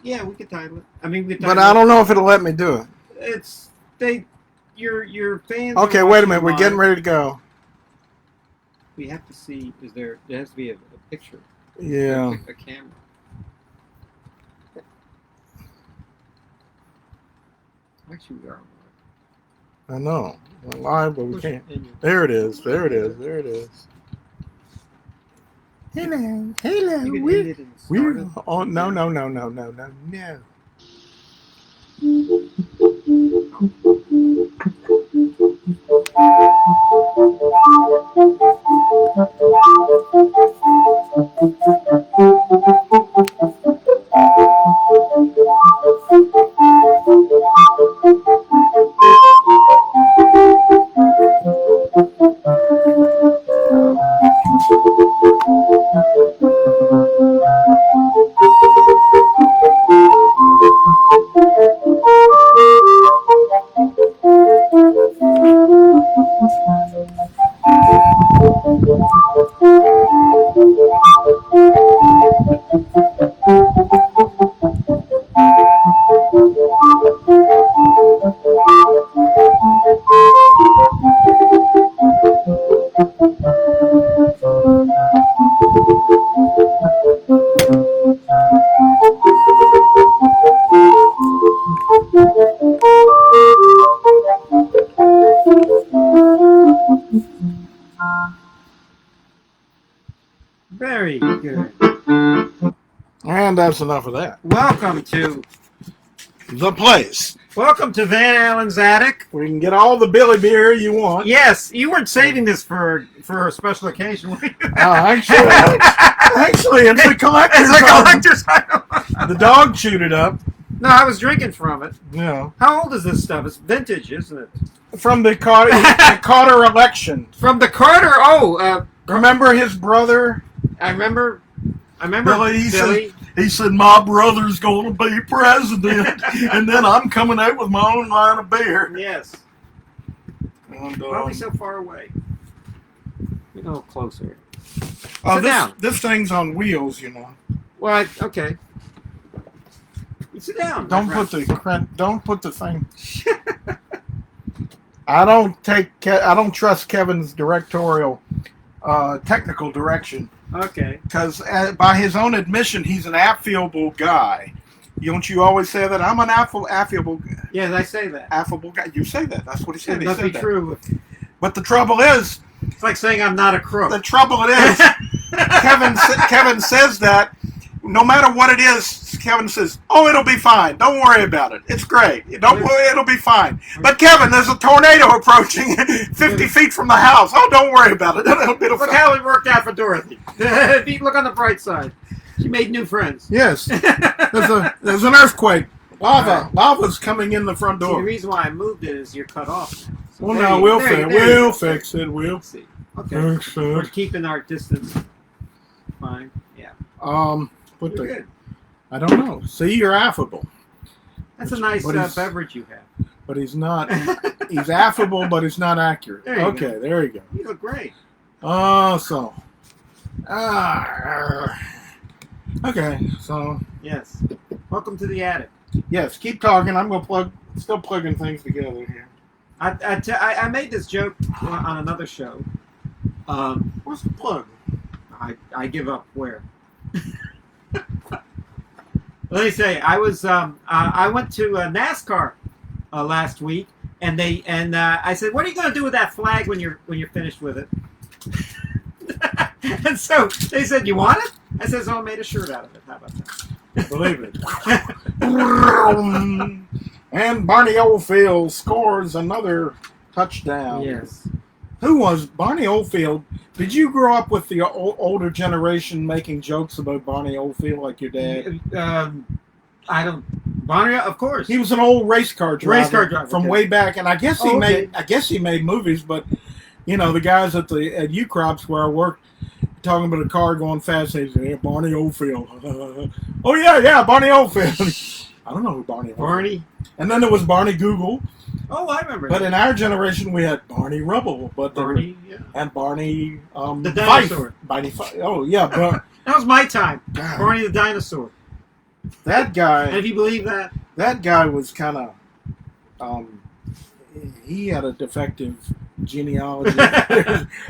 Yeah, we could title it. I mean, we could But I don't know if it'll let me do it. It's your fans. Okay, wait a minute. We're getting ready to go. We have to see. There has to be a picture. Yeah. A camera. Actually, we are. I know. We're live, but we can't. There it is. There it is. There it is. Hello. Hello. We're on. No. Very good. And that's enough of that. Welcome to the place. Welcome to Van Allen's Attic, where you can get all the Billy beer you want. Yes, you weren't saving this for a special occasion, were you? Actually, it's a collector's item. The dog chewed it up. No, I was drinking from it. Yeah. How old is this stuff? It's vintage, isn't it? From the Carter election. From the Carter. Remember his brother? I remember. Billy. He said, my brother's going to be president, and then I'm coming out with my own line of beer. Yes. And, why are we so far away? Get a little closer. Sit down. This thing's on wheels, you know. Well, okay. Sit down. Don't put the thing. I don't trust Kevin's directorial, technical direction. Okay. Because by his own admission, he's an affable guy. Don't you always say that? I'm an affable guy. Yes, I say that. Affable guy. You say that. That's what he said. It must be true. But the trouble is... It's like saying I'm not a crook. The trouble is, Kevin says that. No matter what it is, Kevin says, "Oh, it'll be fine. Don't worry about it. It's great. It'll be fine." But Kevin, there's a tornado approaching 50 feet from the house. Oh, don't worry about it. Look how it worked out for Dorothy. Look on the bright side. She made new friends. Yes. There's an earthquake. Lava's coming in the front door. See, the reason why I moved it is you're cut off. So well, no, we'll fix it. We'll see. Okay. We're keeping our distance. Fine. Yeah. Good. I don't know. See, you're affable. That's a nice beverage you have. But he's not. He's affable, but he's not accurate. There you go. There you go. You look great. Okay, so. Yes. Welcome to the attic. Yes, keep talking. I'm still plugging things together here. I made this joke on another show. What's the plug? I give up. Where? Let me say, I went to NASCAR last week, and I said, "What are you going to do with that flag when you're finished with it?" And so they said, "You want it?" I said, "So I made a shirt out of it. How about that?" Believe it. And Barney Oldfield scores another touchdown. Yes. Who was Barney Oldfield? Did you grow up with the older generation making jokes about Barney Oldfield like your dad? Barney, of course. He was an old race car driver from way back, and I guess he made movies. But you know, the guys at U-Crops where I worked, talking about a car going fast, they say, "Yeah, Barney Oldfield." Oh yeah, Barney Oldfield. I don't know who Barney. Barney. And then there was Barney Google. Oh, I remember. But in our generation, we had Barney Rubble, and Barney the dinosaur. Barney. Oh yeah, that was my time. Barney the dinosaur. That guy. And if you believe that guy was kind of. He had a defective genealogy.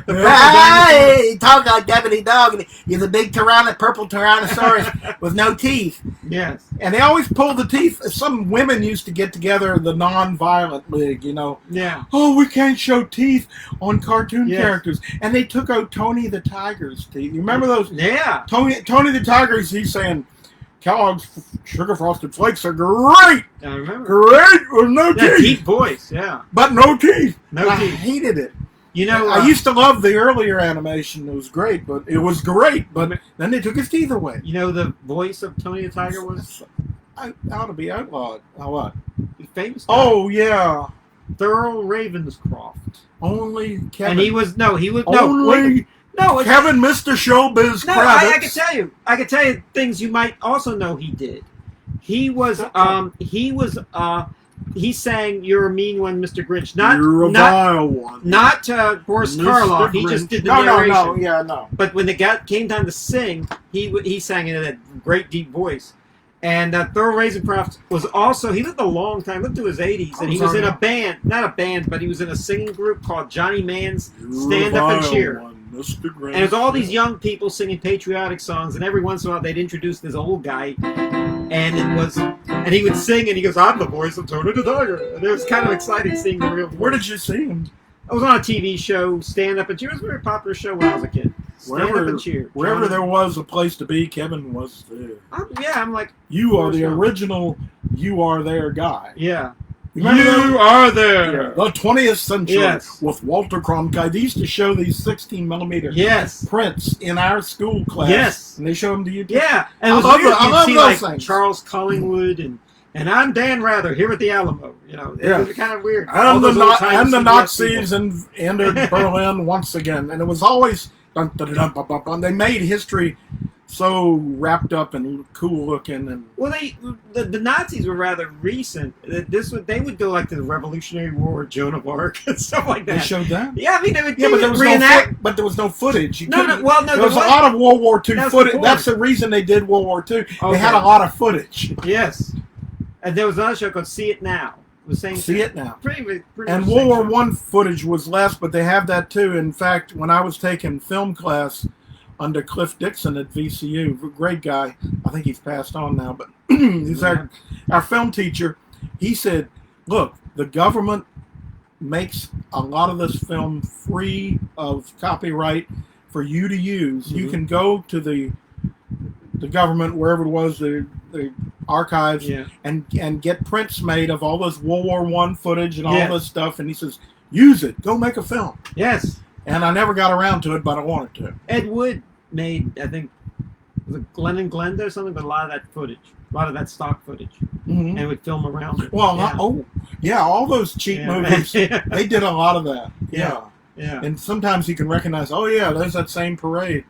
Hey, talk like Deputy Dog. He's a big purple Tyrannosaurus with no teeth. Yes. And they always pull the teeth. Some women used to get together, the non-violent league, Yeah. Oh, we can't show teeth on cartoon characters. And they took out Tony the Tiger's teeth. You remember those? Yeah. Tony the Tiger's, he's saying, Kellogg's Sugar Frosted Flakes are great. I remember. Great with no That teeth. deep voice, yeah. But no teeth. No I teeth. hated it. I used to love the earlier animation. It was great, but then they took his teeth away. The voice of Tony the Tiger was I ought to be outlawed. Oh, what? famous guy. Oh, yeah. Thurl Ravenscroft. Only Kevin. And he was only it's, Kevin, Mr. Showbiz no, Kravitz. I can tell you things you might also know he did. He sang "You're a Mean One, Mr. Grinch." You're a vile one. Not Boris Mr. Karloff. He Grinch. just did the narration. No. But when came time to sing, he sang in that great deep voice. And Thurl Ravenscroft was also, he lived a long time, lived to his 80s, and he was in a band, not a band, but he was in a singing group called Johnny Man's Stand Up and Cheer. And it was all these young people singing patriotic songs, and every once in a while they'd introduce this old guy, and he would sing, and he goes, "I'm the voice of Tony the Tiger." And it was kind of exciting seeing the real voice. Where did you see him? I was on a TV show, Stand Up and Cheer. It was a very popular show when I was a kid. Stand Up and Cheer. Wherever there was a place to be, Kevin was there. I'm like... You are the original You Are There guy. Yeah. You are there. Yeah. The 20th century with Walter Cronkite. They used to show these 16mm prints in our school class. Yes. And they show them to you. Yeah. And it was weird. You'd see like things. Charles Collingwood and I'm Dan Rather here at the Alamo. It was kind of weird. And the Nazis entered Berlin once again. And it was always... Dun, dun, dun, dun, dun, dun. They made history so wrapped up and cool looking. And well, the Nazis were rather recent. They would go like to the Revolutionary War, Joan of Arc, and stuff like that. They showed that. Yeah, I mean, they would but there was reenact. but there was no footage. There was a lot of World War II footage. That's the reason they did World War II. Okay. They had a lot of footage. Yes, and there was another show called See It Now. The same See It Now. Pretty and World War I footage was less, but they have that too. In fact, when I was taking film class under Cliff Dixon at VCU, great guy. I think he's passed on now, but he's our film teacher. He said, "Look, the government makes a lot of this film free of copyright for you to use. Mm-hmm. You can go to the government, wherever it was, the archives, and get prints made of all this World War I footage and all this stuff." And he says, "Use it. Go make a film." Yes. And I never got around to it, but I wanted to. Ed Wood made, I think, was it Glenn and Glenda or something, but a lot of that footage, a lot of that stock footage, and would film around it. Well, all those cheap movies, they did a lot of that. Yeah. And sometimes you can recognize, there's that same parade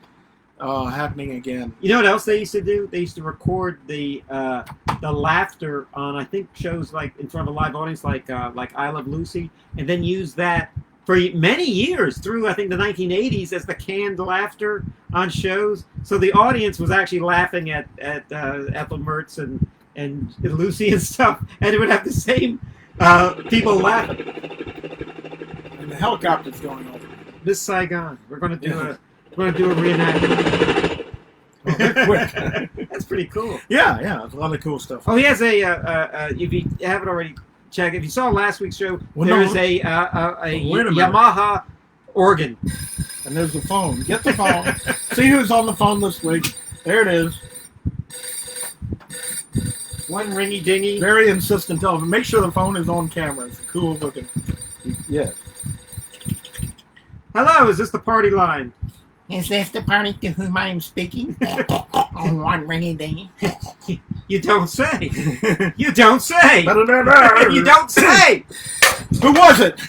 happening again. You know what else they used to do? They used to record the laughter on, I think, shows like in front of a live audience, like I Love Lucy, and then use that for many years through, I think, the 1980s as the canned laughter on shows. So the audience was actually laughing at Ethel Mertz and Lucy and stuff, and it would have the same people laughing. And the helicopter's going over. Miss Saigon. We're going to do a reenactment. Quick. That's pretty cool. Yeah, it's a lot of cool stuff. Oh, he has if you haven't already checked, if you saw last week's show, there's a Yamaha organ. And there's the phone. Get the phone. See who's on the phone this week. There it is. One ringy dingy. Very insistent telephone. Make sure the phone is on camera. It's cool looking. Yeah. Hello, is this the party line? Is this the party to whom I am speaking? One ringy dingy. You don't say. You don't say. You don't say. Who was it?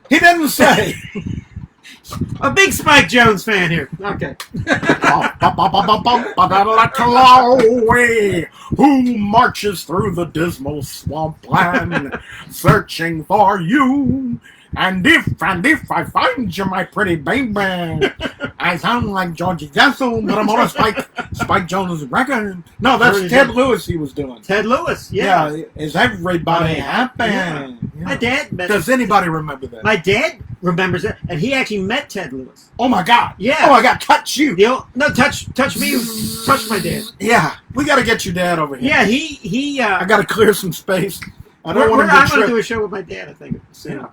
He didn't say. A big Spike Jones fan here. Okay. Who marches through the dismal swampland, searching for you? And if I find you, my pretty baby, I sound like Georgie Jessel, but I'm on a Spike Jones record. No, that's Ted Lewis he was doing. Ted Lewis, yeah. Is everybody happy? Yeah. My dad. Does anybody remember that? My dad remembers that, and he actually met Ted Lewis. Oh my God! Yeah. Oh my God! Touch you! No, touch me. Touch my dad. Yeah, we got to get your dad over here. Yeah, he. I got to clear some space. I'm going to do a show with my dad, I think. Soon. Yeah.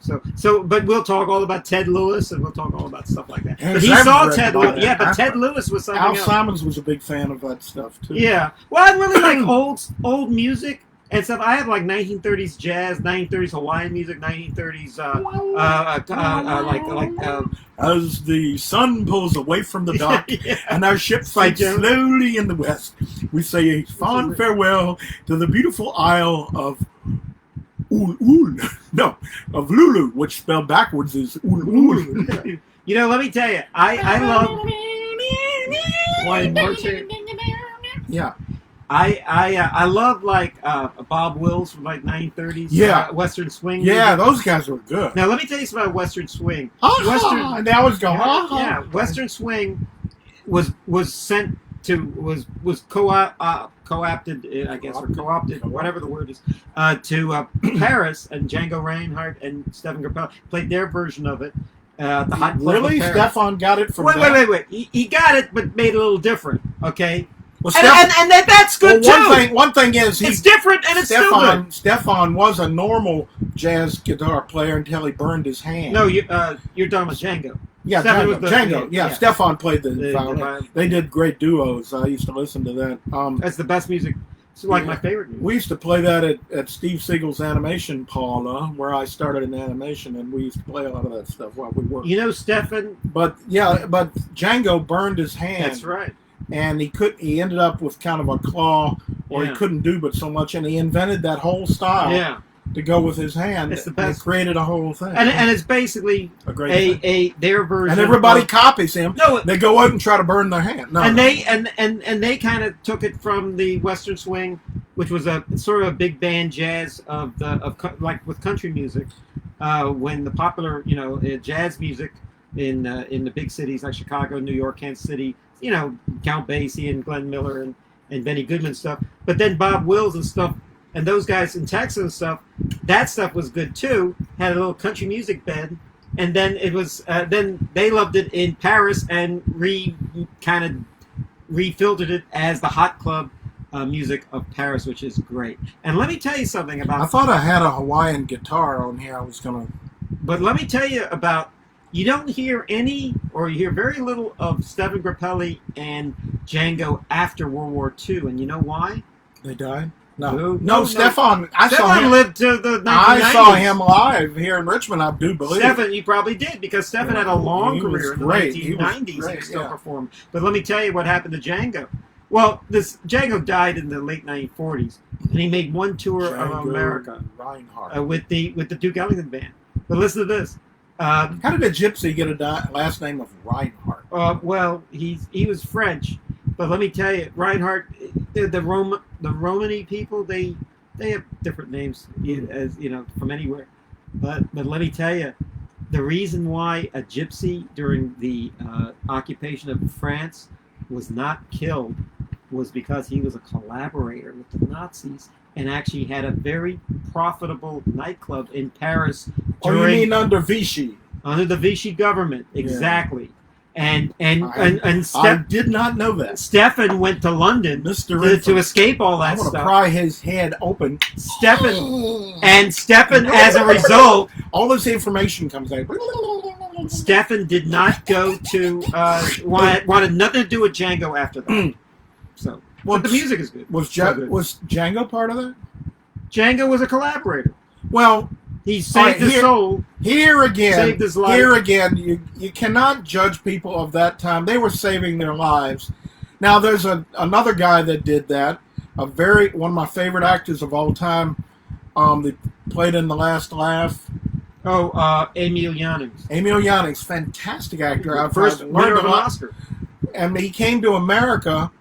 But we'll talk all about Ted Lewis, and we'll talk all about stuff like that. But he saw Ted Lewis. Yeah, but Ted Lewis was something else. Al Simons was a big fan of that stuff too. Yeah. Well, I really like old music and stuff. I have like 1930s jazz, 1930s Hawaiian music, 1930s as the sun pulls away from the dock yeah. and our ship fights slowly in the west, we say a fond farewell to the beautiful isle of of Lulu, which spelled backwards is Ul. You know, let me tell you, I love Hawaiian marching. Yeah. I love like Bob Wills from like 1930s Western swing. Yeah, music. those guys were good. Now let me tell you something about Western swing. And I was going. Yeah, Western swing was co-opted, I guess, or co-opted, whatever the word is, to Paris, and Django Reinhardt and Stefan Grappelli played their version of it. The Hot Club really? Stefan got it from Wait. He got it, but made it a little different, okay? Well, and that's good, too. One thing is, it's different, and it's still good. Stefan was a normal jazz guitar player until he burned his hand. No, you're talking about Django. Yeah, Django. Yeah, Stefan played the violin. They did great duos. I used to listen to that. That's the best music. It's like my favorite music. We used to play that at Steve Siegel's animation parlor, where I started in animation, and we used to play a lot of that stuff while we worked. You know, Stefan. But Django burned his hand. That's right. And he ended up with kind of a claw, or he couldn't do but so much, and he invented that whole style. Yeah. To go with his hand, it's the best. It created a whole thing, and it's basically their version. And everybody copies him. No, they go out and try to burn their hand. No, and they kind of took it from the Western swing, which was a sort of a big band jazz like with country music, when the popular jazz music in the big cities like Chicago, New York, Kansas City, Count Basie and Glenn Miller and Benny Goodman stuff, but then Bob Wills and stuff. And those guys in Texas and stuff, that stuff was good too. Had a little country music bed, and then it was. Then they loved it in Paris and refiltered it as the hot club music of Paris, which is great. And let me tell you something about. I thought I had a Hawaiian guitar on here. I was gonna. But let me tell you about. You don't hear any, or you hear very little of Stefan Grappelli and Django after World War II, and you know why? They died. No, Stefan. Stefan lived to the 1990s. I saw him live here in Richmond. I do believe. Stefan, you probably did, because Stefan had a long career in the 1990s. He still performed. But let me tell you what happened to Django. Well, Django died in the late 1940s, and he made one tour around America with the Duke Ellington band. But listen to this. How did a gypsy get a last name of Reinhardt? Well, he was French. But let me tell you, Reinhardt, the Romani people, they have different names, as from anywhere. But let me tell you, the reason why a gypsy during the occupation of France was not killed was because he was a collaborator with the Nazis and actually had a very profitable nightclub in Paris. You mean under Vichy? Under the Vichy government, exactly. Yeah. And I did not know that. Stefan went to London to escape all that stuff. I want to pry his head open. Stefan, as a result, all this information comes out. Stefan did not go to wanted nothing to do with Django after that. So, but the music is good. Was Django part of that? Django was a collaborator. Well. He saved his soul. Here again, saved his life. Here again, you cannot judge people of that time. They were saving their lives. Now, there's another guy that did that. One of my favorite actors of all time. That played in The Last Laugh. Emil Jannings. Emil Jannings, fantastic actor. First winner of an Oscar. And he came to America,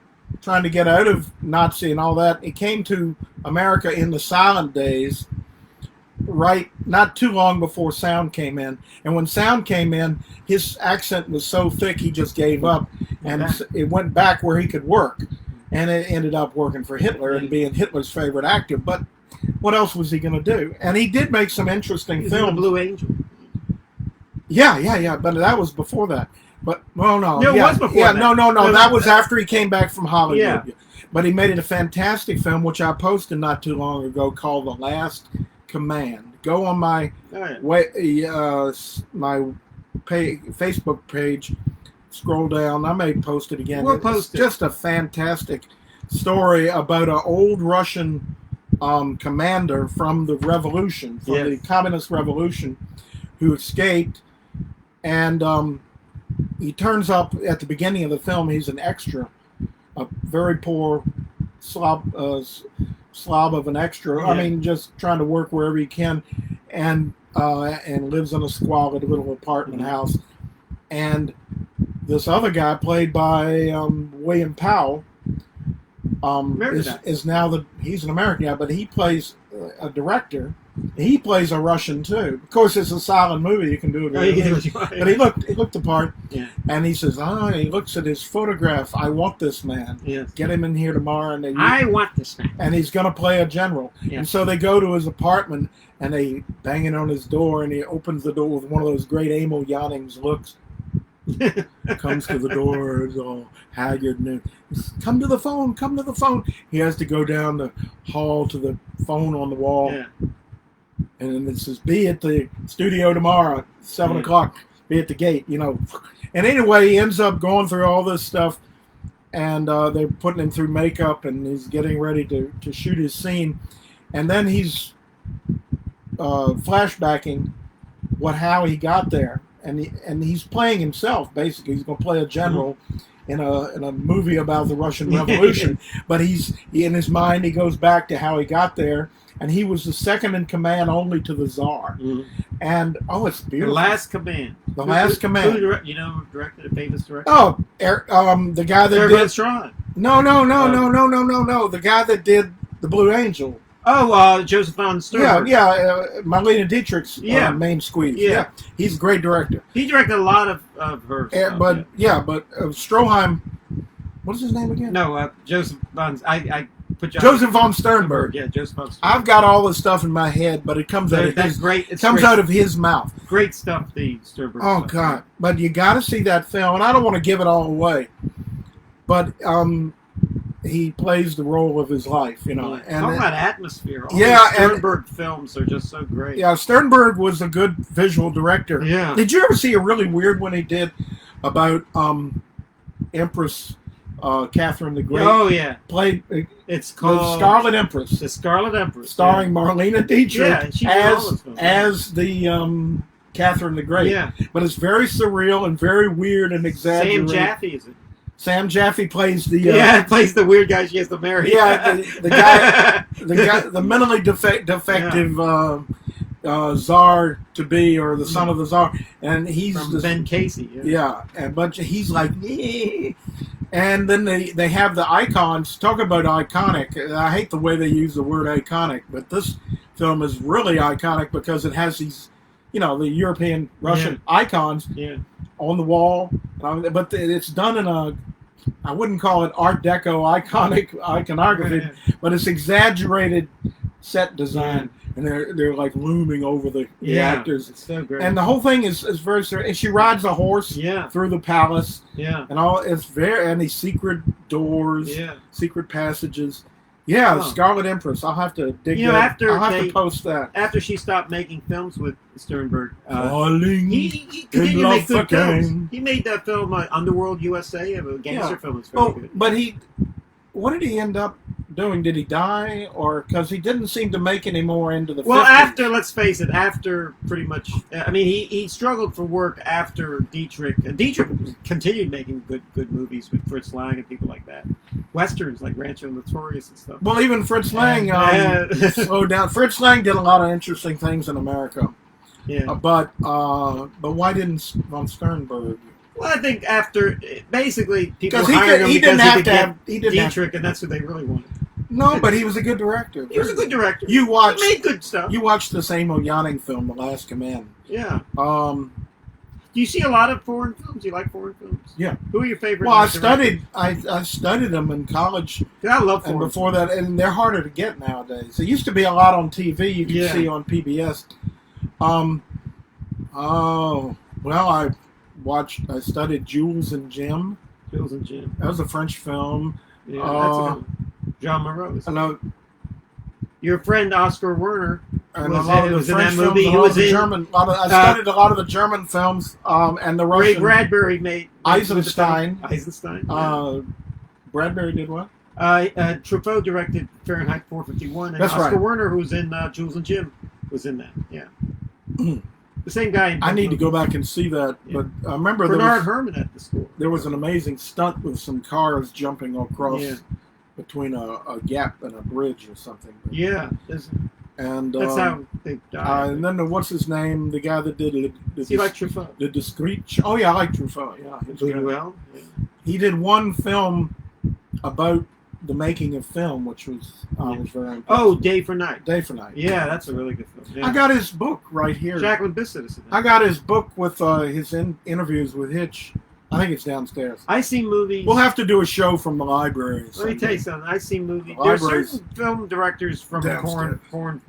trying to get out of Nazi and all that. He came to America in the silent days. not too long before sound came in. And when sound came in, his accent was so thick he just gave up, and it went back where he could work. And it ended up working for Hitler and being Hitler's favorite actor. But what else was he going to do? And he did make some interesting films. Blue Angel. Yeah. But that was before that. But no. No, it was before that. No. That was after he came back from Hollywood. Yeah. But he made it a fantastic film, which I posted not too long ago, called The Last Command. Go on my Facebook page. Scroll down. I may post it again. We'll post it. Just a fantastic story about an old Russian commander from the revolution, from the communist revolution, who escaped, and he turns up at the beginning of the film. He's an extra, a very poor slob of an extra. Yeah. I mean, just trying to work wherever he can, and lives in a squalid little apartment house. And this other guy, played by William Powell, is now he's an American guy, but he plays a director. He plays a Russian too. Of course, it's a silent movie. You can do it. But he looked the part. Yeah. And he says, he looks at his photograph. I want this man. Yes. Get him in here tomorrow. And I want this man. And he's going to play a general. Yeah. And so they go to his apartment and they bang it on his door, and he opens the door with one of those great Emil Jannings looks. Comes to the door, is all haggard, and says, come to the phone. He has to go down the hall to the phone on the wall. Yeah. And then it says, be at the studio tomorrow at 7 o'clock. Be at the gate, And anyway, he ends up going through all this stuff, and they're putting him through makeup, and he's getting ready to shoot his scene. And then he's flashbacking how he got there. And he's playing himself, basically. He's going to play a general in a movie about the Russian Revolution. But in his mind, he goes back to how he got there. And he was the second in command only to the Tsar. Mm-hmm. And, it's beautiful. The Last Command. The Last Command. Who directed a famous director? Oh, the guy that did... Strahd. No. The guy that did The Blue Angel. Oh, Josef von Sternberg. Marlene Dietrich's main squeeze. Yeah. He's a great director. He directed a lot of her stuff. But Stroheim... What is his name again? No, Josef von... Josef von Sternberg. Yeah, Josef von Sternberg. I've got all this stuff in my head, but it comes out of his mouth. Great stuff, the Sternberg. Oh, stuff. God. But you got to see that film, and I don't want to give it all away. But he plays the role of his life, And talk about atmosphere. All Sternberg films are just so great. Yeah, Sternberg was a good visual director. Yeah. Did you ever see a really weird one he did about Empress Catherine the Great? Oh, yeah. It's called The Scarlet Empress. The Scarlet Empress. Starring Marlene Dietrich as the Catherine the Great. Yeah. But it's very surreal and very weird and exaggerated. Sam Jaffe is it? Sam Jaffe plays the... plays the weird guy she has to marry. Yeah, the guy, the mentally defective czar to be, or the son of the czar, and he's from Ben Casey. Yeah, and he's like, and then they have the icons. Talk about iconic. I hate the way they use the word iconic, but this film is really iconic because it has these, the European Russian icons on the wall, but it's done in a, I wouldn't call it Art Deco iconography, but it's exaggerated set design, and they're like looming over the actors. It's so great. And the whole thing is very serious. And she rides a horse through the palace. Yeah. And and these secret doors, secret passages. Yeah, the Scarlet Empress. I'll have to dig that. I'll have to post that. After she stopped making films with Sternberg, he continued to make good films. He made that film Underworld USA, a gangster film. It's very good. But what did he end up doing? Did he die, or because he didn't seem to make any more into the? Well, 50s. let's face it, after pretty much, he struggled for work after Dietrich. Dietrich continued making good movies with Fritz Lang and people like that. Westerns like Rancho Notorious and stuff. Well, even Fritz Lang slowed down. Fritz Lang did a lot of interesting things in America. Yeah. But why didn't von Sternberg? Well, I think after basically people hired him because he could get Dietrich, and that's what they really wanted. No, but he was a good director. He was a good director. You watched. He made good stuff. You watched the same Jannings film, The Last Command. Yeah. Do you see a lot of foreign films? You like foreign films? Yeah. Who are your favorite? Well, I studied them in college. Yeah, I love and foreign before films. That, and they're harder to get nowadays. There used to be a lot on TV. You could see on PBS. Oh, well, I studied Jules and Jim. Jules and Jim. That was a French film. Yeah, that's a good one. Jean Moreau. Your friend Oscar Werner was in that movie. He was in German. I studied a lot of the German films and the Russian. Ray Bradbury made Eisenstein. Eisenstein. Yeah. Bradbury did what? Truffaut directed Fahrenheit 451, and Oscar Werner, who was in Jules and Jim, was in that. Yeah. The same guy. I need to go back and see that, but I remember Bernard Herrmann at the school. There was an amazing stunt with some cars jumping across between a gap and a bridge or something. Yeah, and that's how they died. And then what's his name? The guy that did it. You like Truffaut? The Discreet. Oh yeah, I like Truffaut. Yeah, well. Yeah. He did one film about the making of film, which was was very impressive. Oh, Day for Night. Day for Night. Yeah, that's a really good film. Yeah. I got his book right here. Jacqueline Bisset is in that. I got his book with his interviews with Hitch. I think it's downstairs. I see movies. We'll have to do a show from the library. Let me tell you something. I see movies. There are certain film directors from porn porn.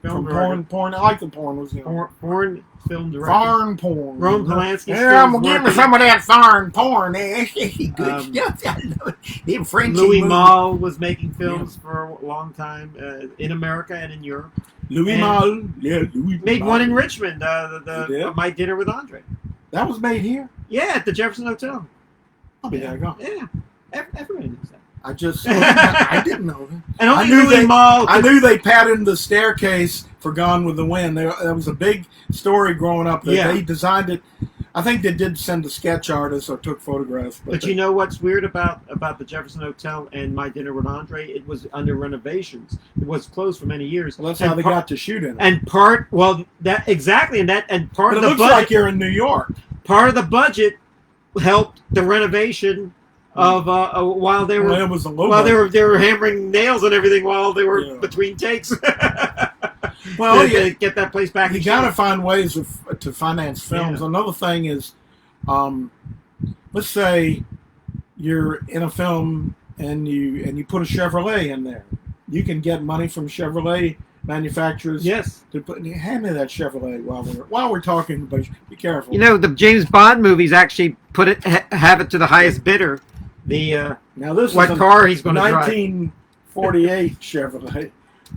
I like the porn. Porn film directors. Foreign porn. Roman Polanski. Yeah, I'm gonna give me some of that foreign porn. Good stuff. I know it. Louis Malle was making films for a long time in America and in Europe. Louis Malle. Yeah, Louis made Malle. one in Richmond. My Dinner with Andre. That was made here? Yeah, at the Jefferson Hotel. I'll be there. Go. Yeah. Everybody knows that. I didn't know that. And I knew they patterned the staircase for Gone with the Wind. There was a big story growing up that they designed it. I think they did send a sketch artist or took photographs. But you know what's weird about the Jefferson Hotel and My Dinner with Andre? It was under renovations. It was closed for many years. Well, that's how they got to shoot in it. And part of the budget. Looks like you're in New York. Part of the budget helped the renovation of while they were they were hammering nails and everything while they were between takes. Well, get that place back. You got to find ways to finance films. Yeah. Another thing is, let's say you're in a film and you put a Chevrolet in there. You can get money from Chevrolet manufacturers. Yes. Hand me that Chevrolet while we're talking. But be careful. You know, the James Bond movies actually have it to the highest bidder. Now this what is car he's going to drive. 1948 Chevrolet.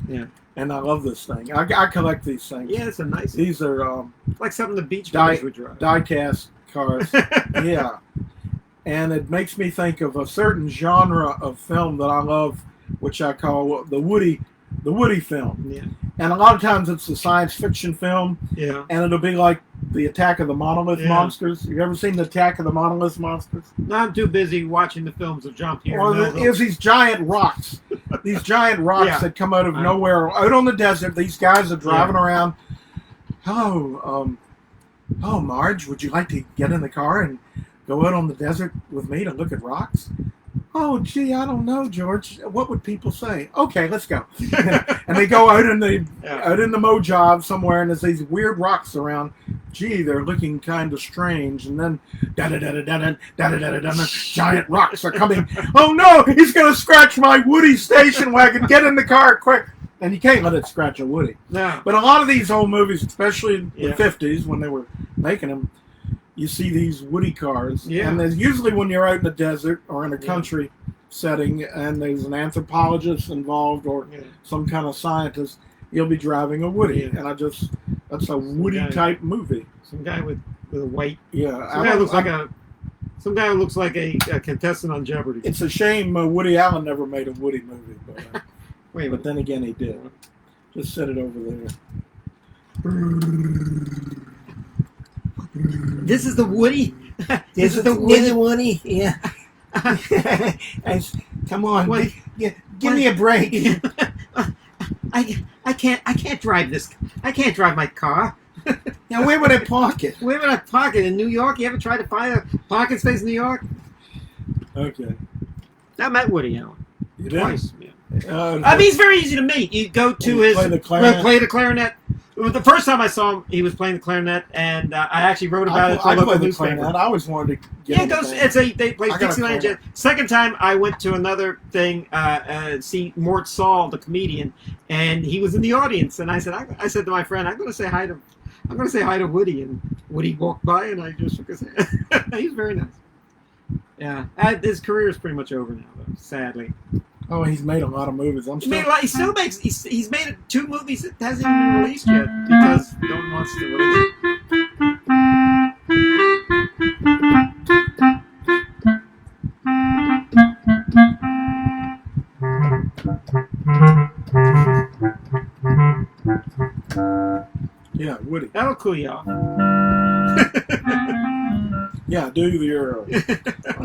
Yeah. And I love this thing. I collect these things. Yeah, it's a nice. These are like something the Beach Boys would drive. Die-cast cars. Yeah. And it makes me think of a certain genre of film that I love, which I call the Woody film. Yeah. And a lot of times it's a science fiction film. Yeah. And it'll be like the Attack of the Monolith Monsters. You ever seen the Attack of the Monolith Monsters? No, I'm too busy watching the films of Jean-Pierre. Well, there's these giant rocks. These giant rocks that come out of nowhere, out on the desert. These guys are driving around. Oh, Marge, would you like to get in the car and go out on the desert with me to look at rocks? Oh, gee, I don't know, George. What would people say? Okay, let's go. And they go out in the Mojave somewhere, and there's these weird rocks around. Gee, they're looking kind of strange. And then giant rocks are coming. Oh no, he's gonna scratch my Woody station wagon. Get in the car quick. And you can't let it scratch a Woody. No. But a lot of these old movies, especially in the 50s when they were making them, you see these Woody cars. Yeah. And there's usually when you're out in the desert or in a country setting and there's an anthropologist involved or some kind of scientist, you'll be driving a Woody. Yeah. And that's a Woody type movie. Some guy with a white. Yeah. Some guy who looks like a contestant on Jeopardy. It's a shame Woody Allen never made a Woody movie. But, but then again, he did. Just set it over there. This is the Woody. This is the Woody. Yeah. Come on. Give me a break. I can't drive this. I can't drive my car. Now, where would I park it? Where would I park it? In New York? You ever tried to find a parking space in New York? Okay. I met Woody Allen. You did? Twice. Yeah. I mean, he's very easy to meet. You go to his play the clarinet. The first time I saw him, he was playing the clarinet, and I actually wrote about it. I played the clarinet. I always wanted to get they play Dixieland Jazz. Second time, I went to another thing, see Mort Saul, the comedian, and he was in the audience. And I said to my friend, I'm going to say hi to Woody, and Woody walked by, and I just shook his hand. He's very nice. Yeah, his career is pretty much over now, though. Sadly. Oh, he's made a lot of movies. He still makes. He's made 2 movies that hasn't even been released yet because no one wants to release it. Yeah, Woody. That'll cool you off. Yeah, do your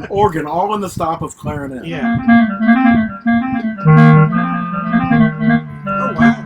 organ all in the stop of clarinet. Yeah. Oh, wow.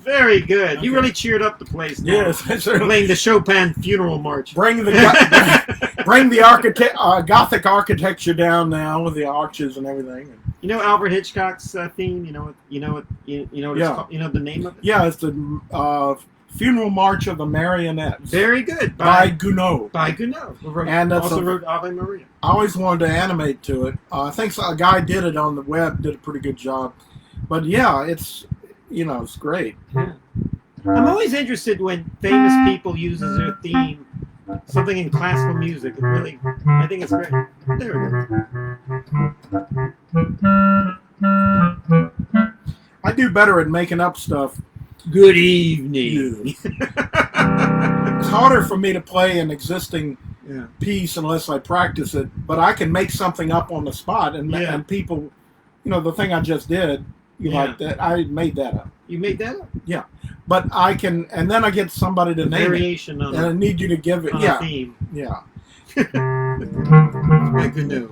Very good. Okay. You really cheered up the place. Now. Yes, playing the Chopin funeral march. Bring the Gothic architecture down now with the arches and everything. You know Alfred Hitchcock's theme. You know what it's called? You know the name of it. Yeah, it's the Funeral March of the Marionettes. Very good. By Gounod. By Gounod. And also wrote Ave Maria. I always wanted to animate to it. I think a guy did it on the web. Did a pretty good job. But yeah, it's great. Yeah. I'm always interested when famous people use as their theme something in classical music. I think it's great. There we go. I do better at making up stuff. Good evening. It's harder for me to play an existing piece unless I practice it, but I can make something up on the spot, and people, the thing I just did, like that, I made that up. You made that up? Yeah. But I can, and then I get somebody to name variation it, and I need you to give it, a theme. Yeah. I could do.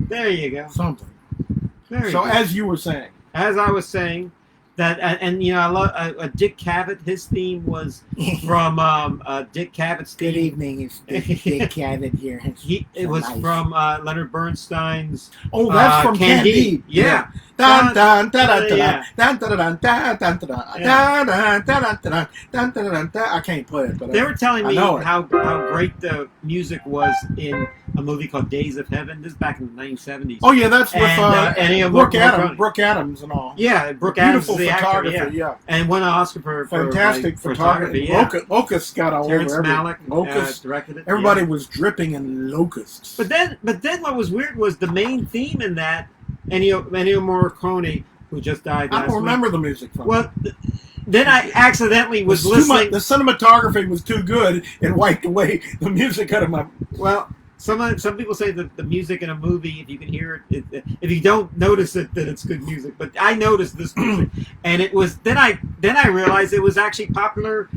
There you go. Something. Very so good. As you were saying. As I was saying, that and I love Dick Cavett. His theme was from Dick Cavett's theme. Good evening, it's Dick Cavett here. It was from Leonard Bernstein's. Oh, that's from Candide. Yeah. I can't play it, but they were telling me how great the music was in a movie called Days of Heaven. This is back in the 1970s. Oh yeah, that's with Brooke Adams and all. Yeah, Brooke Adams is the actor. Yeah, and won an Oscar for fantastic photography. Yeah. Locusts got all Terrence over. Malick Locusts directed it. Everybody was dripping in locusts. But then what was weird was the main theme in that. Ennio Morricone, who just died last week. I don't remember the music from it. Then I accidentally was listening. The cinematography was too good. It wiped away the music out of my... Well, some people say that the music in a movie, if you can hear it, if you don't notice it, then it's good music. But I noticed this music, and it was... Then I realized it was actually popular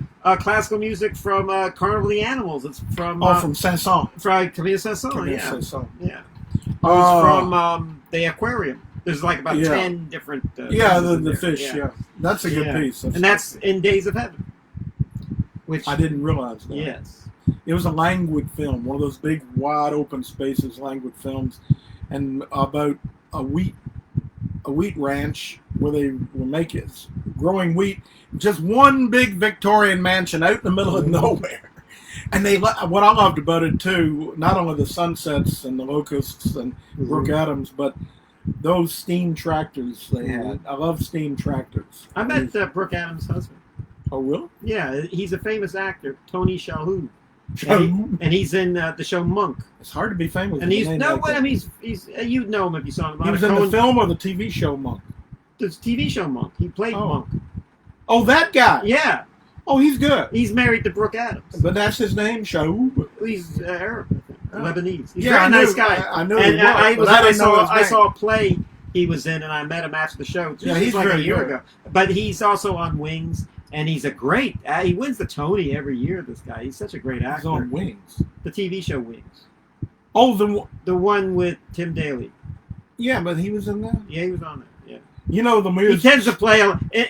classical music from Carnival of the Animals. It's from... from Saint-Saëns. From Camille Saint-Saëns, yeah. It was from the aquarium. There's like about 10 different... the fish, yeah. That's a good piece. And that's in Days of Heaven. Which I didn't realize that. Yes. It was a languid film, one of those big, wide open spaces, languid films, and about a wheat ranch where they were growing wheat. Just one big Victorian mansion out in the middle of nowhere. And what I loved about it too, not only the sunsets and the locusts and Brooke Adams, but those steam tractors they had. I love steam tractors. I met Brooke Adams' husband. Oh, really? Yeah, he's a famous actor, Tony Shalhoub. Shalhoub? And he's in the show Monk. It's hard to be famous. And he's you'd know him if you saw him. He was in the film or the TV show Monk? The TV show Monk. He played Monk. Oh, that guy. Yeah. Oh, he's good. He's married to Brooke Adams. But that's his name, Shalhoub. He's Arab, Lebanese. He's yeah, a very nice guy. I know. And I saw a play he was in, and I met him after the show. He's like very a year good. ago. But he's also on Wings, and he's a great. He wins the Tony every year. This guy, he's such a great actor. He's on Wings. The TV show Wings. Oh, the one with Tim Daly. Yeah, but he was in that. Yeah, he was on there. Yeah. You know the music. He tends to play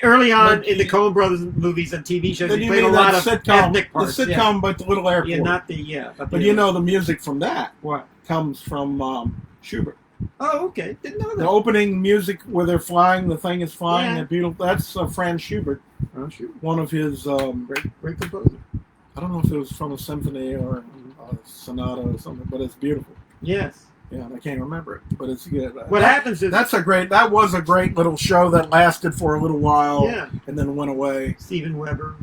early on in the Coen Brothers movies and TV shows. He played a lot of ethnic parts. The sitcom, but the Little Airport. Yeah, not the But you know the music from that. What comes from Schubert? Oh, okay. Didn't know that. The opening music where they're flying, the thing is flying, Yeah. and beautiful. That's Franz Schubert. Oh, sure. One of his great composer. I don't know if it was from a symphony or a sonata or something, but it's beautiful. Yes. Yeah, I can't remember it, but it's good. What happens is that was a great little show that lasted for a little while, and then went away. Steven Weber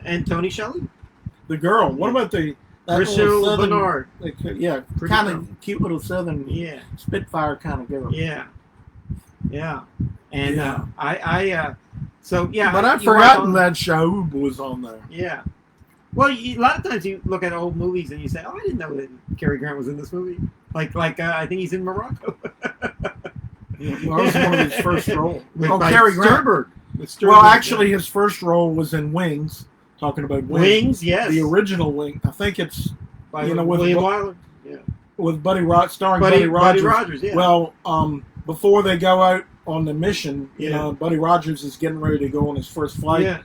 and Tony Shalhoub. The girl. What about Chriselle Bernard? Kind of cute little southern Spitfire kind of girl. Yeah, and Yeah. But I've forgotten that Shalhoub was on there. Yeah. Well, a lot of times you look at old movies and you say, "Oh, I didn't know that Cary Grant was in this movie." Like I think he's in Morocco. That was one of his first roles. Cary Grant. Sternberg. Well, actually, his first role was in Wings. Talking about Wings. Wings, yes. The original Wing. I think it's with William Wyler. Yeah. With Buddy Rogers. Yeah. Well, before they go out on the mission, you know, Buddy Rogers is getting ready to go on his first flight. Yeah.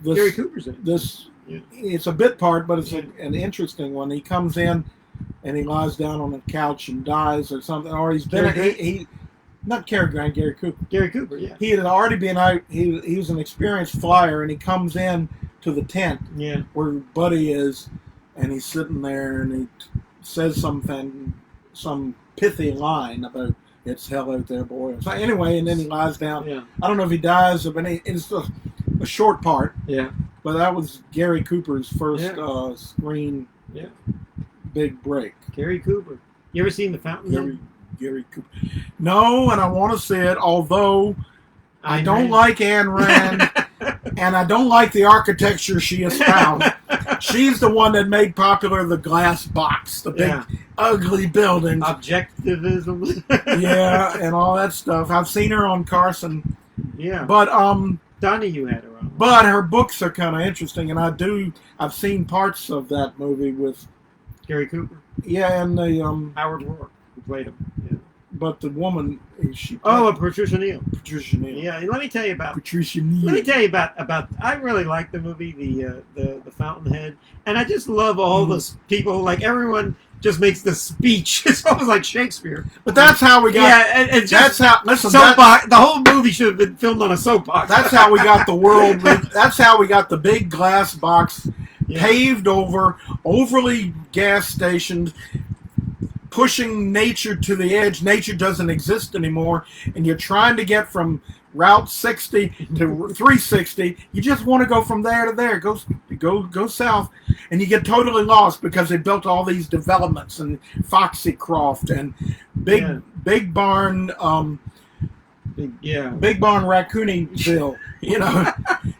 Gary Cooper's in it. It's a bit part, but it's an interesting one. He comes in and he lies down on a couch and dies or something. Or he's been not Cary Grant, Gary Cooper. Gary Cooper, yeah. He had already been out. He was an experienced flyer, and he comes in to the tent where Buddy is, and he's sitting there, and he says some pithy line about "It's hell out there, boy." So anyway, and then he lies down. Yeah. I don't know if he dies, but it's a short part. Yeah. But that was Gary Cooper's first screen big break. Gary Cooper. You ever seen The Fountain? Gary Cooper. No, and I want to see it, although I don't like Ayn Rand, and I don't like the architecture she espoused. She's the one that made popular the glass box, the big, ugly buildings. Objectivism. And all that stuff. I've seen her on Carson. Yeah. But, Donahue had her on. But her books are kind of interesting, and I've seen parts of that movie with Gary Cooper. Yeah, and the Howard Rourke, who played him. Yeah. But the woman, Patricia Neal. Patricia Neal. Yeah, let me tell you about Patricia Neal. Let me tell you about. I really like the movie, the Fountainhead, and I just love all those people. Like everyone just makes the speech. It's almost like Shakespeare. But that's how we got. Yeah, and just, that's how. Listen, soapbox. The whole movie should have been filmed on a soapbox. That's how we got the world. That's how we got the big glass box paved over, overly gas stationed, pushing nature to the edge. Nature doesn't exist anymore, and you're trying to get from Route 60 to 360. You just want to go from there to there. Go south, and you get totally lost because they built all these developments and Foxycroft and Big Barn. Big Barn Raccoonville, you know,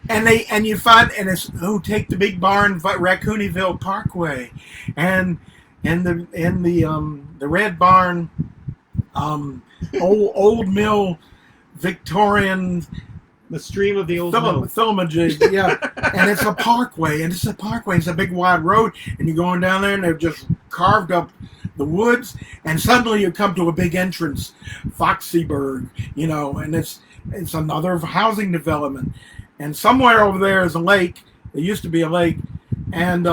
and you find it's take the Big Barn Raccoonville Parkway, and the Red Barn, old mill, Victorian. The stream of the old mill. Thelmage, and it's a parkway, and it's a big wide road, and you're going down there, and they've just carved up the woods, and suddenly you come to a big entrance, Foxyburg, you know, and it's another housing development, and somewhere over there is a lake. There used to be a lake, and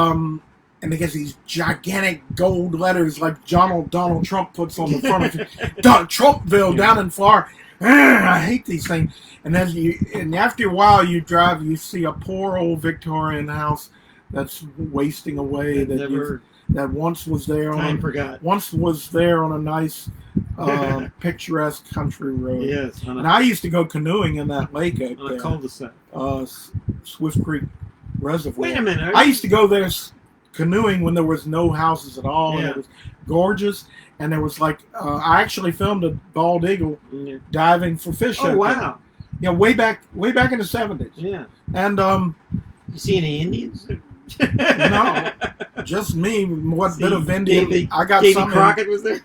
it gets these gigantic gold letters like Donald Trump puts on the front of it, Trumpville down in Florida. I hate these things. And then after a while you drive, you see a poor old Victorian house that's wasting away. That once was there on a nice picturesque country road. Yes, and I used to go canoeing in that lake out on there. a cul-de-sac. Swift Creek Reservoir. Wait a minute. I used to go there canoeing when there was no houses at all. Yeah. And it was gorgeous. And there was like, I actually filmed a bald eagle diving for fish. Oh, wow. Yeah, way back in the 70s. Yeah. And you see any Indians? No, just me. What bit of Indian? I got Davy some. Crockett was there.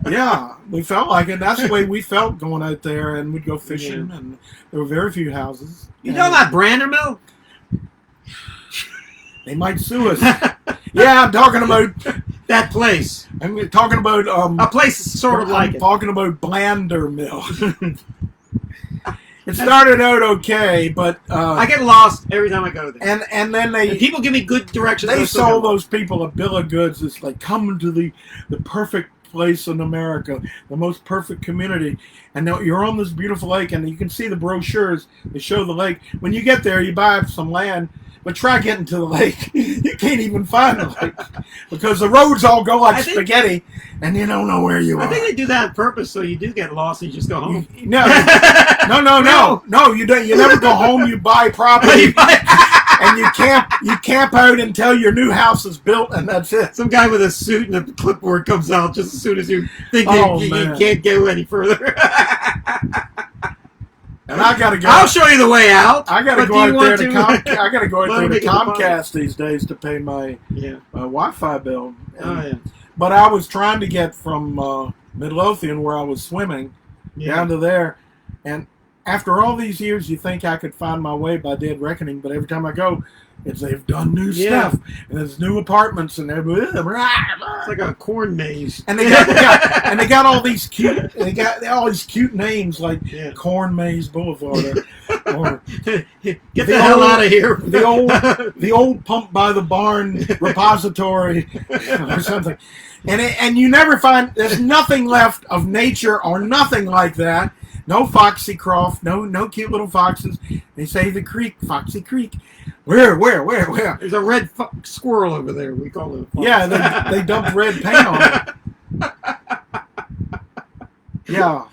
Yeah, we felt like it. That's the way we felt going out there, and we'd go fishing, and there were very few houses. You know about Brandermill? They might sue us. Yeah, I'm talking about that place. I'm talking about a place sort of like I'm talking about Blandermill. It started out okay, but I get lost every time I go there. And then people give me good directions. They sold those people a bill of goods. It's like, come to the perfect place in America, the most perfect community. And now you're on this beautiful lake, and you can see the brochures. They show the lake. When you get there, you buy some land. But try getting to the lake. You can't even find the lake because the roads all go like spaghetti, and you don't know where you are. I think they do that on purpose, so you do get lost and you just go home. No. You don't. You never go home. You buy property, and you camp out until your new house is built, and that's it. Some guy with a suit and a clipboard comes out just as soon as you think you can't go any further. And I gotta go. I'll show you the way out. I gotta go out there I gotta go out there to Comcast these days to pay my Wi-Fi bill. But I was trying to get from Midlothian, where I was swimming, down to there. And after all these years, you think I could find my way by dead reckoning. But every time I go, they've done new stuff, and there's new apartments, and it's like a corn maze. And they got all these cute names like Corn Maze Boulevard, or get the hell out of here. The old Pump by the Barn Repository, or something. And you never find, there's nothing left of nature or nothing like that. No Foxy Croft, no cute little foxes. They say the creek, Foxy Creek. Where? There's a red squirrel over there. We call it. Yeah, they dumped red paint on it. Yeah.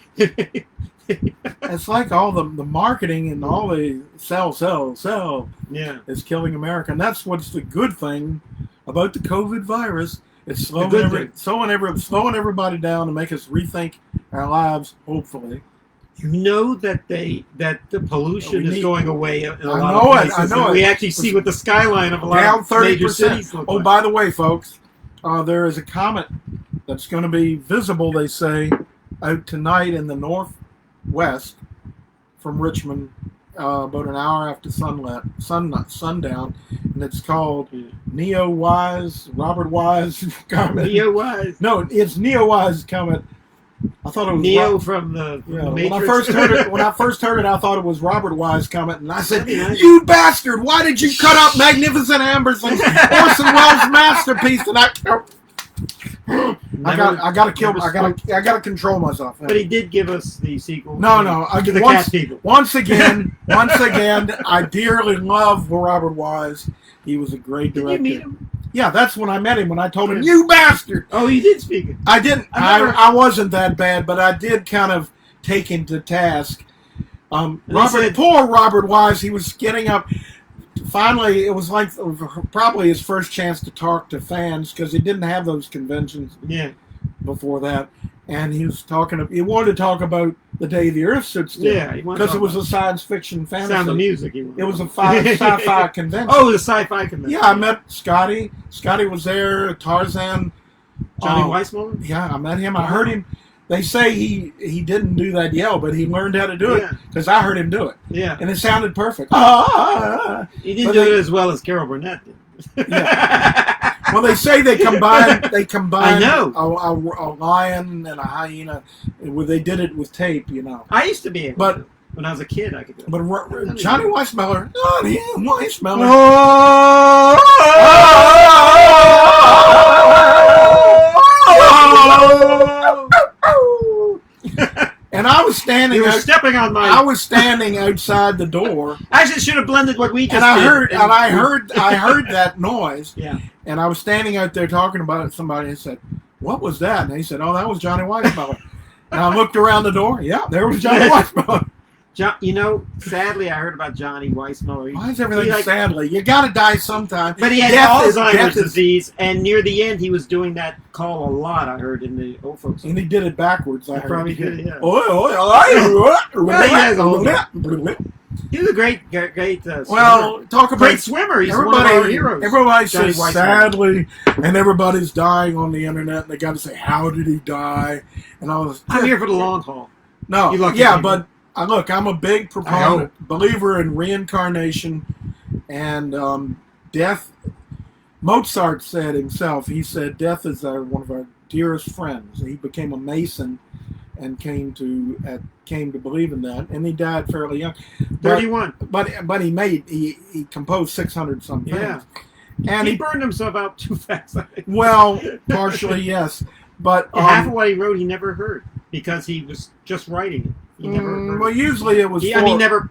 It's like all the marketing and all the sell. Yeah. Is killing America. And that's what's the good thing about the COVID virus. It's slowing everybody down to make us rethink our lives, hopefully. You know that the pollution is going away in a lot of places. I know it. We actually see what the skyline of a lot of major cities look like. By the way, folks, there is a comet that's going to be visible, they say, out tonight in the northwest from Richmond, about an hour after sundown, and it's called Robert Wise comet. Neo-Wise? No, it's Neo-Wise comet. I thought it was Neo from the Matrix. When I first heard it, I thought it was Robert Wise comet, and I said, "You bastard! Why did you cut up Magnificent Amberson, Orson Welles' masterpiece?" And I gotta control myself. But he did give us the sequel. No, to the Cat People. Once again, I dearly love Robert Wise. He was a great director. Did you meet him? Yeah, that's when I met him, when I told him, "You bastard!" Oh, you did speak it. I didn't. I wasn't that bad, but I did kind of take him to task. Poor Robert Wise, he was getting up. Finally, it was like probably his first chance to talk to fans, because he didn't have those conventions before that. And he wanted to talk about the day the Earth stood still. Yeah, because it was a science fiction fantasy. Sound of Music. It was a sci-fi convention. Oh, the sci-fi convention. Yeah, I met Scotty. Scotty was there. Tarzan. Johnny Weissmuller? Yeah, I met him. I heard him. They say he didn't do that yell, but he learned how to do it, because I heard him do it. Yeah. And it sounded perfect. He didn't do it as well as Carol Burnett did. Yeah. Well, they say they combined I know. a lion and a hyena. They did it with tape, I used to be able to. When I was a kid, I could do it. But Johnny Weissmuller, Weissmuller. And I was standing standing. You were stepping on my. I was standing outside the door. Actually, should have blended what we just And I did. heard, I heard that noise. Yeah. And I was standing out there talking about it. Somebody said, "What was that?" And they said, "Oh, that was Johnny Weissmuller." And I looked around the door. Yeah, there was Johnny Weissmuller. You know, sadly, I heard about Johnny Weissmuller. Why is everything sadly? You got to die sometime. But he had Alzheimer's disease, and near the end, he was doing that call a lot. I heard in the old folks. And he did it backwards. I heard. Probably did, yeah. He was a great. Well, talk about great swimmer. He's one of our heroes. Everybody says sadly, and everybody's dying on the internet. And they got to say, "How did he die?" And all this. I'm here for the long haul. No, yeah, but look, I'm a big proponent, believer in reincarnation and death. Mozart said himself. He said, "Death is one of our dearest friends." He became a Mason and came to believe in that, and he died fairly young. 31. But he composed 600 some things. Yeah. And he burned himself out too fast. Well, partially yes, but half of what he wrote he never heard because he was just writing it. He never heard well, usually it was. I mean, never.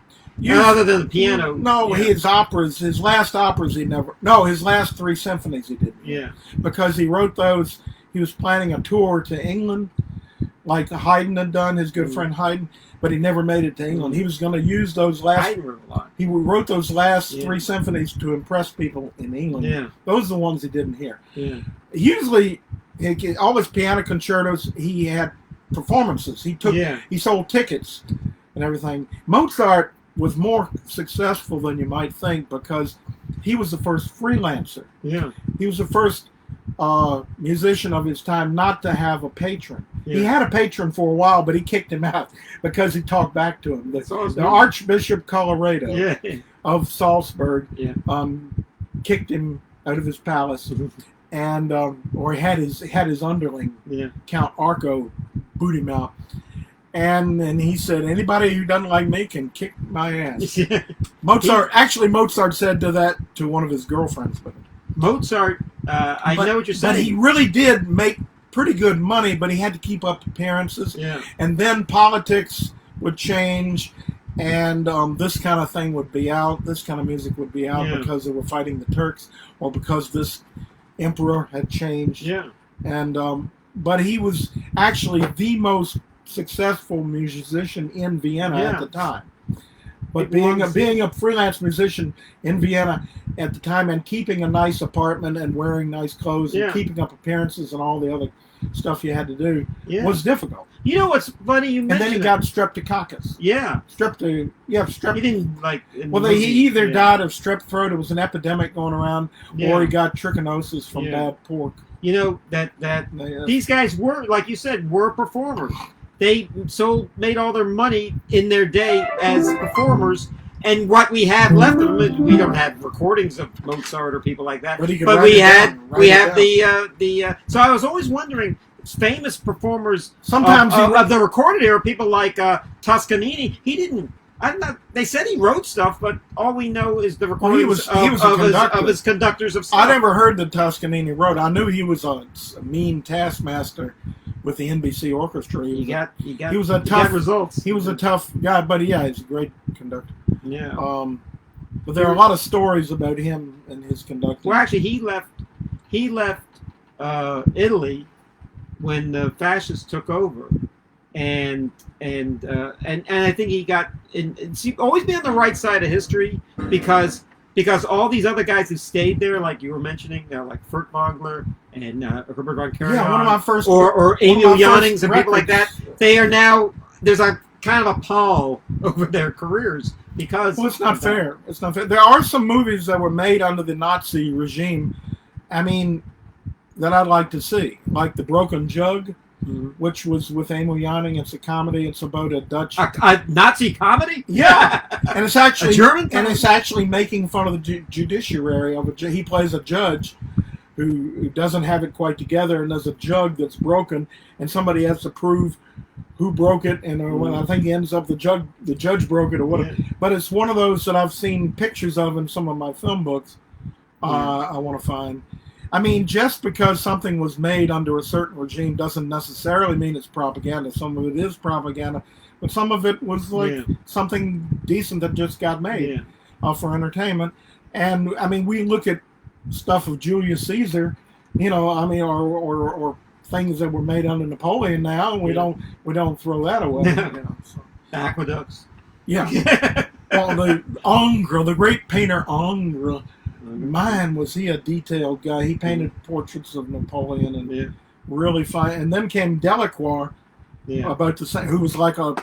Other than the piano. No, his operas, his last operas he never. No, his last 3 symphonies he didn't. Yeah. Because he wrote those. He was planning a tour to England, like Haydn had done, his good friend Haydn, but he never made it to England. He was going to use those last. Haydn wrote a lot. He wrote those last 3 symphonies to impress people in England. Yeah. Those are the ones he didn't hear. Yeah. Usually, all his piano concertos, he had performances. He sold tickets and everything. Mozart was more successful than you might think because he was the first freelancer. Yeah. He was the first musician of his time not to have a patron. Yeah. He had a patron for a while, but he kicked him out because he talked back to him. The Archbishop Colorado of Salzburg kicked him out of his palace, and or he had his underling Count Arco boot him out. And then he said, "Anybody who doesn't like me can kick my ass." Mozart said to one of his girlfriends. But Mozart, I know what you're saying. But he really did make pretty good money, but he had to keep up appearances. Yeah. And then politics would change, and this kind of thing would be out. This kind of music would be out because they were fighting the Turks, or because this emperor had changed. Yeah. And but he was actually the most successful musician in Vienna at the time. But being a freelance musician in Vienna at the time and keeping a nice apartment and wearing nice clothes and keeping up appearances and all the other stuff you had to do was difficult. You know what's funny? You mentioned and then he got streptococcus. Yeah. He didn't like. He either died of strep throat, it was an epidemic going around, or he got trichinosis from bad pork. You know that these guys were, like you said, were performers. They made all their money in their day as performers, and what we have left of them, we don't have recordings of Mozart or people like that. But we have the. So I was always wondering, famous performers sometimes of the recorded era, people like Toscanini. He didn't. They said he wrote stuff, but all we know is the recordings of his conductors of stuff. I never heard that Toscanini wrote. I knew he was a mean taskmaster with the NBC orchestra. He was a tough guy, but he's a great conductor. Yeah. But there are a lot of stories about him and his conducting. Well, actually, he left Italy when the fascists took over. And I think he got always be on the right side of history because all these other guys who stayed there, like you were mentioning, like Furtwängler and Herbert von Karajan, one of my first or Emil Jannings and people like that. They are now there's a kind of a pall over their careers because it's not fair. It's not fair. There are some movies that were made under the Nazi regime. I mean, that I'd like to see, like The Broken Jug. Mm-hmm. Which was with Emil Jannings. It's a comedy. It's about a Dutch a Nazi comedy. Yeah, and it's actually a German comedy? And it's actually making fun of the judiciary of he plays a judge who doesn't have it quite together, and there's a jug that's broken, and somebody has to prove who broke it, and when I think he ends up the judge broke it or whatever. Yeah. But it's one of those that I've seen pictures of in some of my film books. I want to find. I mean, just because something was made under a certain regime doesn't necessarily mean it's propaganda. Some of it is propaganda, but some of it was like something decent that just got made for entertainment. And I mean, we look at stuff of Julius Caesar, you know, I mean, or things that were made under Napoleon now, and we don't throw that away. You know, so. Aqueducts. Yeah. Well, the great painter Ingres. Man, was he a detailed guy. He painted portraits of Napoleon and really fine. And then came Delacroix, about the same, who was like a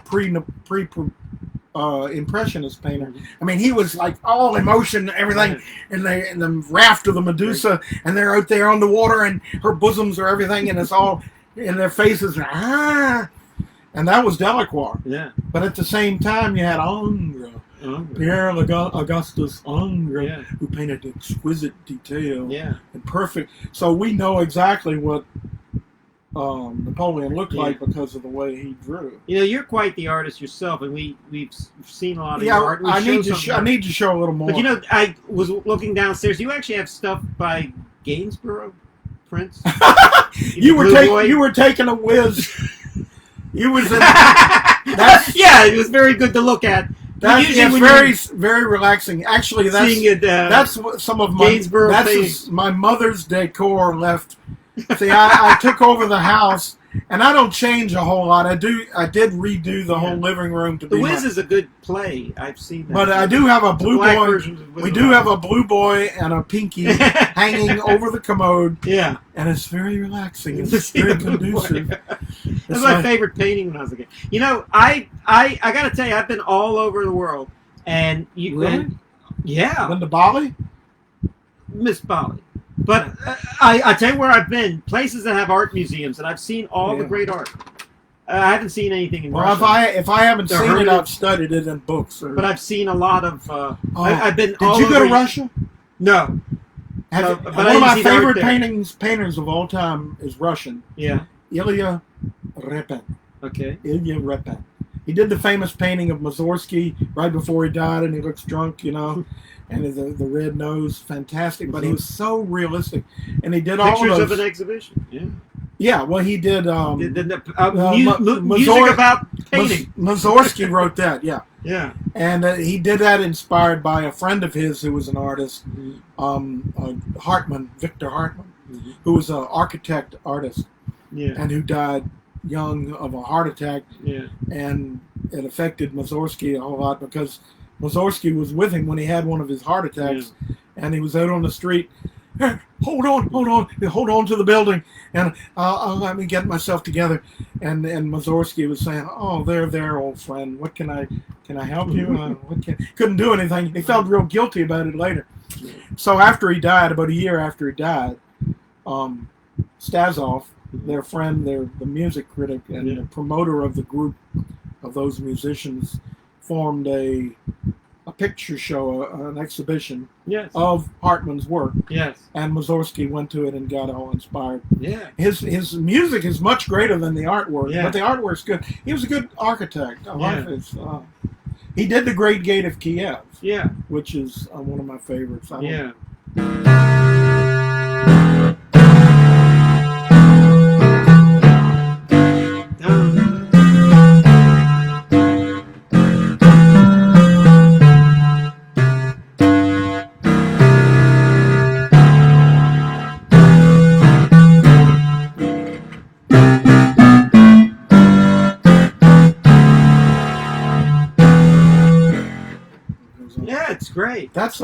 impressionist painter. I mean, he was like all emotion, everything, and the raft of the Medusa, and they're out there on the water, and her bosoms are everything, and it's all in their faces. And that was Delacroix. Yeah. But at the same time, you had Ingres. Pierre Augustus Ingres, who painted exquisite detail and perfect. So we know exactly what Napoleon looked like because of the way he drew. You know, you're quite the artist yourself, and we've seen a lot of your art. I need to show a little more. But you know, I was looking downstairs. You actually have stuff by Gainsborough, Prince. you were taking a whiz. You was in. It was very good to look at. That's very relaxing. Actually, that's what some of my Gainsborough my mother's decor left. See, I took over the house, and I don't change a whole lot. I did redo the whole living room to be. The Wiz is a good play. I've seen that. But I do have a blue boy. We do have a blue boy and a pinky hanging over the commode. Yeah, and it's very relaxing. It's very conducive. That's my favorite painting when I was a kid. You know, I got to tell you, I've been all over the world, and you really? Been to Bali? Miss Bali. But I tell you where I've been, places that have art museums, and I've seen all the great art. I haven't seen anything in Russia. If I haven't seen it, I've studied it in books. But I've seen a lot of. I've been. Did you go to Russia? No. But one of my favorite painters of all time is Russian. Yeah. Ilya Repin. Okay. Ilya Repin. He did the famous painting of Mussorgsky right before he died, and he looks drunk, you know. And the red nose, fantastic. But he was so realistic, and he did all pictures of an exhibition. Yeah. Yeah. Well, he did. Music about painting. Mussorgsky wrote that. Yeah. Yeah. And he did that inspired by a friend of his who was an artist, Hartmann, Victor Hartmann, who was an architect artist, and who died young of a heart attack. Yeah. And it affected Mussorgsky a whole lot because Mussorgsky was with him when he had one of his heart attacks, and he was out on the street. Hey, hold on to the building, and I'll let me get myself together. And Mussorgsky was saying, "Oh, there, old friend. What can I help you? Couldn't do anything." He felt real guilty about it later. So after he died, about a year after he died, Stasov, their friend, the music critic and the promoter of the group of those musicians, formed a picture show, an exhibition of Hartmann's work. Yes. And Mussorgsky went to it and got all inspired. Yeah. His music is much greater than the artwork, but the artwork's good. He was a good architect. I like his. He did the Great Gate of Kiev. Yeah. Which is one of my favorites. Great. That's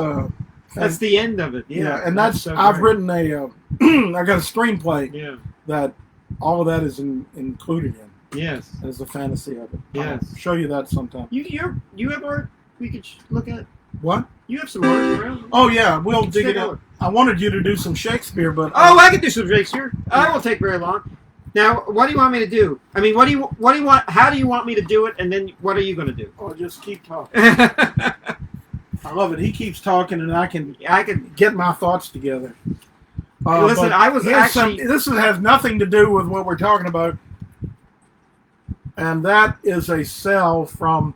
the end of it. Yeah. And that's so I've written I got a screenplay. Yeah. That all of that is included in. Yes. As a fantasy of it. Yes. I'll show you that sometime. You have art we could look at. What? You have some art around. Oh yeah, we'll dig it out. I wanted you to do some Shakespeare, but I can do some Shakespeare. I won't take very long. Now, what do you want me to do? I mean, what do you want? How do you want me to do it? And then what are you going to do? Oh, just keep talking. I love it. He keeps talking, and I can get my thoughts together. Listen, I was actually... This has nothing to do with what we're talking about, and that is a cell from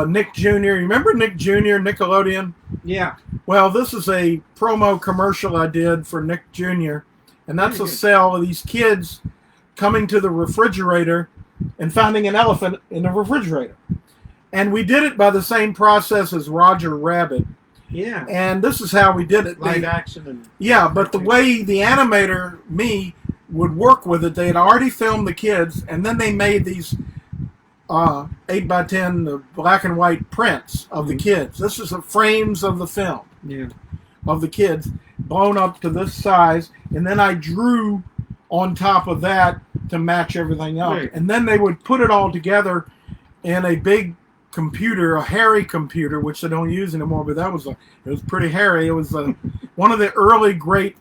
Nick Jr. You remember Nick Jr., Nickelodeon? Yeah. Well, this is a promo commercial I did for Nick Jr., and that's a cell of these kids coming to the refrigerator and finding an elephant in the refrigerator. And we did it by the same process as Roger Rabbit. Yeah. And this is how we did it. Live action. And yeah, but the way the animator, me, would work with it, they had already filmed the kids, and then they made these 8x10 black and white prints of the kids. This is the frames of the film. Yeah. Of the kids blown up to this size, and then I drew on top of that to match everything up. Right. And then they would put it all together in a big computer, a hairy computer, which they don't use anymore, but it was pretty hairy. It was one of the early great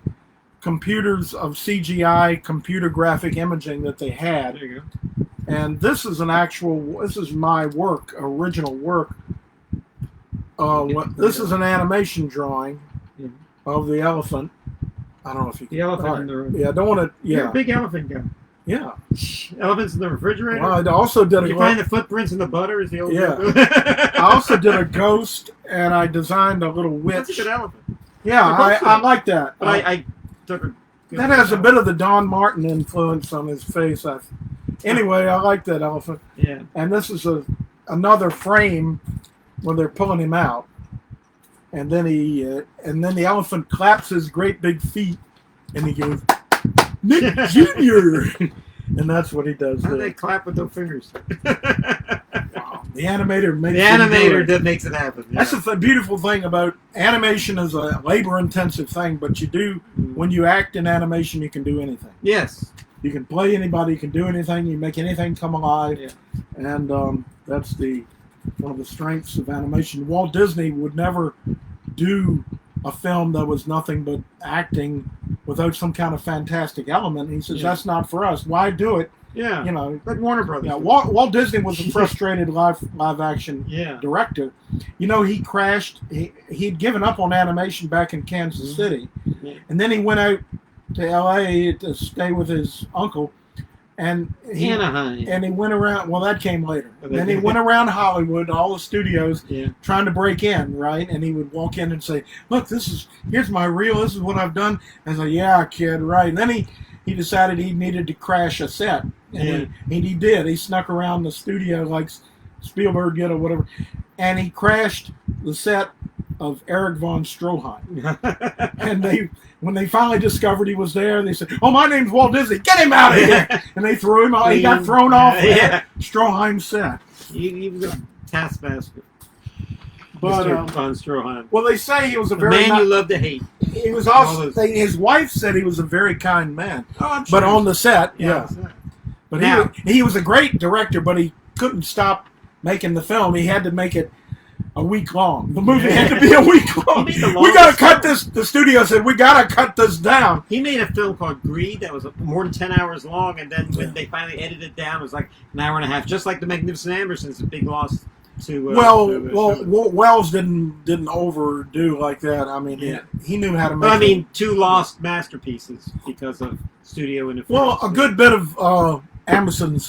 computers of CGI computer graphic imaging that they had. There you go. And this is my work, original work. This is an animation drawing of the elephant. I don't know if you can. The elephant in the room. Yeah, I don't want to. Yeah. You're a big elephant guy. Yeah. Elephants in the refrigerator. Well, I also did You find the footprints in the butter is the old I also did a ghost, and I designed a little witch. That's a good elephant. Yeah, I like that. But I took a that has a bit of the Don Martin influence on his face. Anyway, I like that elephant. Yeah. And this is another frame where they're pulling him out, and then the elephant claps his great big feet, and he goes, Nick Jr. And that's what he does. How do they clap with their fingers? Wow. The animator makes it happen. Yeah. That's the beautiful thing about animation is a labor-intensive thing, but when you act in animation, you can do anything. Yes. You can play anybody, you can do anything, you make anything come alive. Yeah. And that's one of the strengths of animation. Walt Disney would never do a film that was nothing but acting without some kind of fantastic element. He says, that's not for us. Why do it? Yeah. You know, like Warner Brothers. Yeah, Walt Disney was a frustrated live action director. You know, he crashed. He'd given up on animation back in Kansas City, and then he went out to L.A. to stay with his uncle, and Anaheim. And he went around. Well, that came later. Then he went around Hollywood, all the studios, trying to break in, right? And he would walk in and say, "Look, here's my reel. This is what I've done." And I was like, "Yeah, kid, right." And then he decided he needed to crash a set, and he did. He snuck around the studio like Spielberg did or whatever, and he crashed the set of Erich von Stroheim. And when they finally discovered he was there, they said, "Oh, my name's Walt Disney. Get him out of here!" And they threw him out. He got thrown off Stroheim's set. He was a taskmaster. But Mr. von Stroheim. Well, they say he was a man you love to hate. He was also. His wife said he was a very kind man. Oh, I'm sure. But on the set, But he was a great director, but he couldn't stop making the film. He had to make it a week long. The movie had to be a week long. We got to cut this. The studio said, we got to cut this down. He made a film called Greed that was more than 10 hours long, and then when they finally edited it down, it was like an hour and a half, just like The Magnificent Ambersons, a big loss to... Wells didn't overdo like that. I mean, he knew how to make two lost masterpieces because of studio interference. Well, a good bit of Ambersons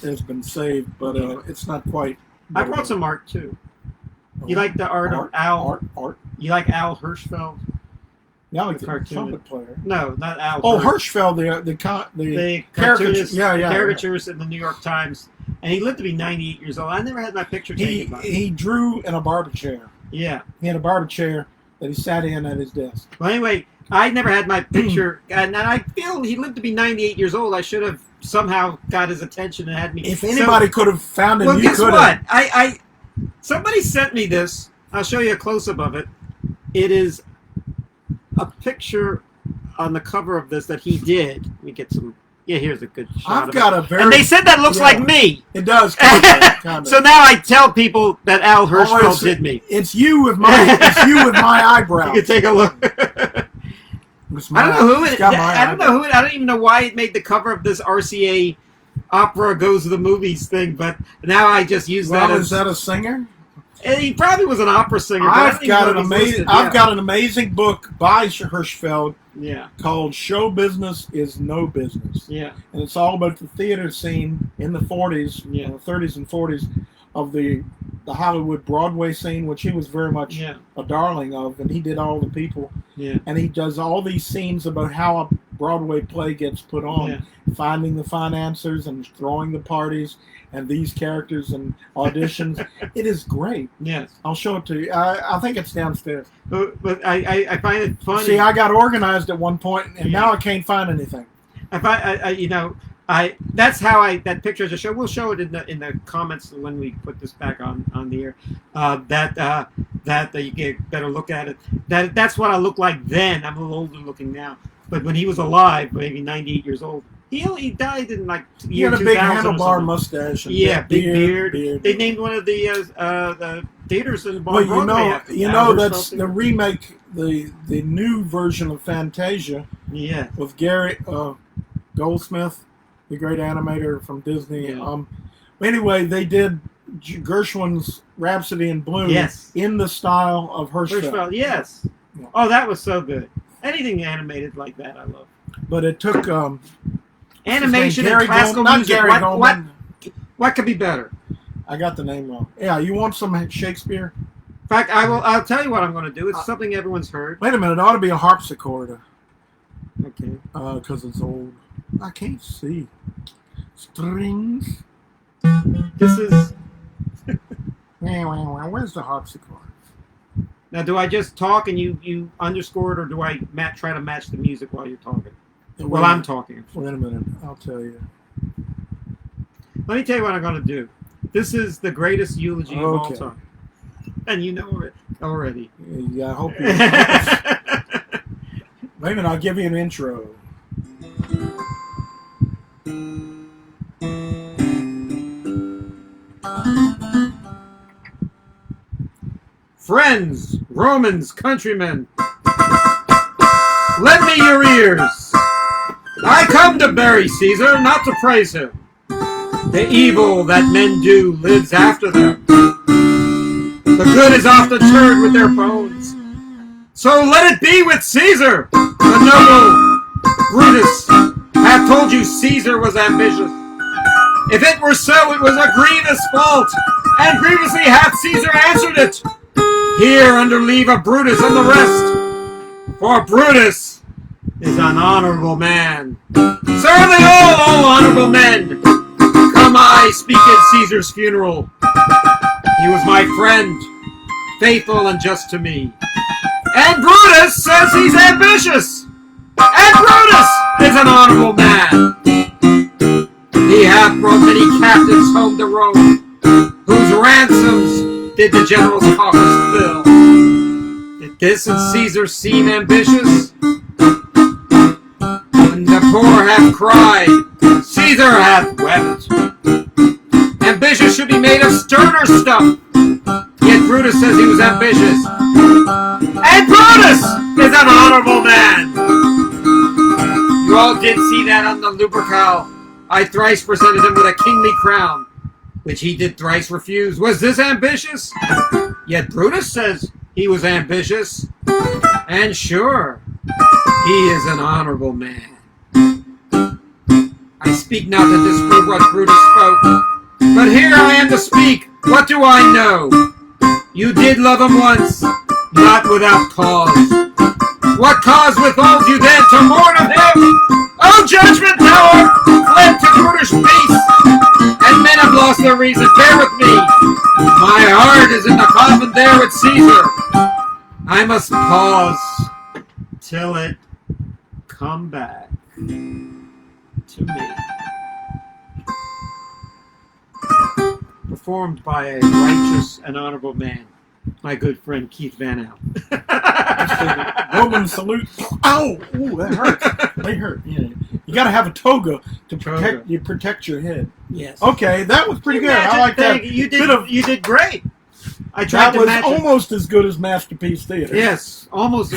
has been saved, but it's not quite... I brought some art, too. You like the art of Al? Art. You like Al Hirschfeld? Yeah, I like the trumpet player. No, not Al. Oh, Hirschfeld, the caricatures, caricatures in the New York Times, and he lived to be 98 years old. I never had my picture taken by him. He drew in a barber chair. Yeah, he had a barber chair that he sat in at his desk. Well, anyway, I never had my picture, and I feel he lived to be 98 years old. I should have somehow got his attention and had me. If anybody could have found him, well, you could have. Guess what? Somebody sent me this. I'll show you a close-up of it. It is a picture on the cover of this that he did. Let me get some... Yeah, here's a good shot And they said that looks like me. It does. So now I tell people that Al Hirschfeld did me. It's you with my eyebrows. You can take a look. I don't even know why it made the cover of this RCA Opera Goes to the Movies thing, but now I just use that as... Is that a singer? And he probably was an opera singer. I've got an amazing book by Hirschfeld called Show Business is No Business. Yeah. And it's all about the theater scene in the 40s, 30s and 40s of the the Hollywood Broadway scene, which he was very much a darling of, and he did all the people. Yeah. And he does all these scenes about how a Broadway play gets put on, finding the financiers and throwing the parties and these characters and auditions. It is great. Yes. I'll show it to you. I think it's downstairs. But I find it funny. See, I got organized at one point, and now I can't find anything. That's how that picture I just showed. We'll show it in the comments when we put this back on the air. That you get a better look at it. That's what I look like then. I'm a little older looking now, but when he was alive, maybe 98 years old, he died in like year 2000. He had a big handlebar mustache. And big beard. They named one of the theaters in Broadway. Well, you know that's the remake, the new version of Fantasia. Yeah. With Gary Goldsmith, the great animator from Disney. Yeah. Anyway, they did Gershwin's Rhapsody in Blue in the style of Hirschfeld. Yes. Yeah. Oh, that was so good. Anything animated like that, I love. But it took animation and classical music. What could be better? I got the name wrong. Yeah, you want some Shakespeare? In fact, I'll tell you what I'm going to do. It's something everyone's heard. Wait a minute. It ought to be a harpsichord. Okay. Because it's old. I can't see. Strings. This is... Where's the harpsichord? Now, do I just talk and you underscore it, or do I try to match the music while you're talking? While I'm talking. Wait a minute. I'll tell you. Let me tell you what I'm going to do. This is the greatest eulogy of all time. And you know it already. Yeah, I hope you... Wait a minute. I'll give you an intro. Friends, Romans, countrymen, lend me your ears. I come to bury Caesar, not to praise him. The evil that men do lives after them. The good is often turned with their bones. So let it be with Caesar. The noble Brutus hath told you Caesar was ambitious. If it were so, it was a grievous fault, and grievously hath Caesar answered it. Here under leave of Brutus and the rest, for Brutus is an honorable man. Serve they all honorable men. Come I speak at Caesar's funeral. He was my friend, faithful and just to me. And Brutus says he's ambitious. And Brutus is an honorable man. He hath brought many captives home to Rome, whose ransoms did the general's coffers fill. Did this in Caesar seem ambitious? When the poor have cried, Caesar hath wept. Ambitious should be made of sterner stuff. Yet Brutus says he was ambitious. And Brutus is an honorable man. You all did see that on the Lupercal. I thrice presented him with a kingly crown, which he did thrice refuse. Was this ambitious? Yet Brutus says he was ambitious. And sure, he is an honorable man. I speak not to disprove what Brutus spoke, but here I am to speak. What do I know? You did love him once, not without cause. What cause withholds you then to mourn of him? O judgment tower, fled to brutish peace, and men have lost their reason. Bear with me. My heart is in the coffin there with Caesar. I must pause till it come back to me. Performed by a righteous and honorable man, my good friend Keith Van Al. Roman salute. Ow! Ooh, that hurts. They hurt. Yeah. You got to have a toga to protect your head. Yes. Okay, that was pretty good. I like that. You did great. I tried to match almost as good as Masterpiece Theater. Yes, almost.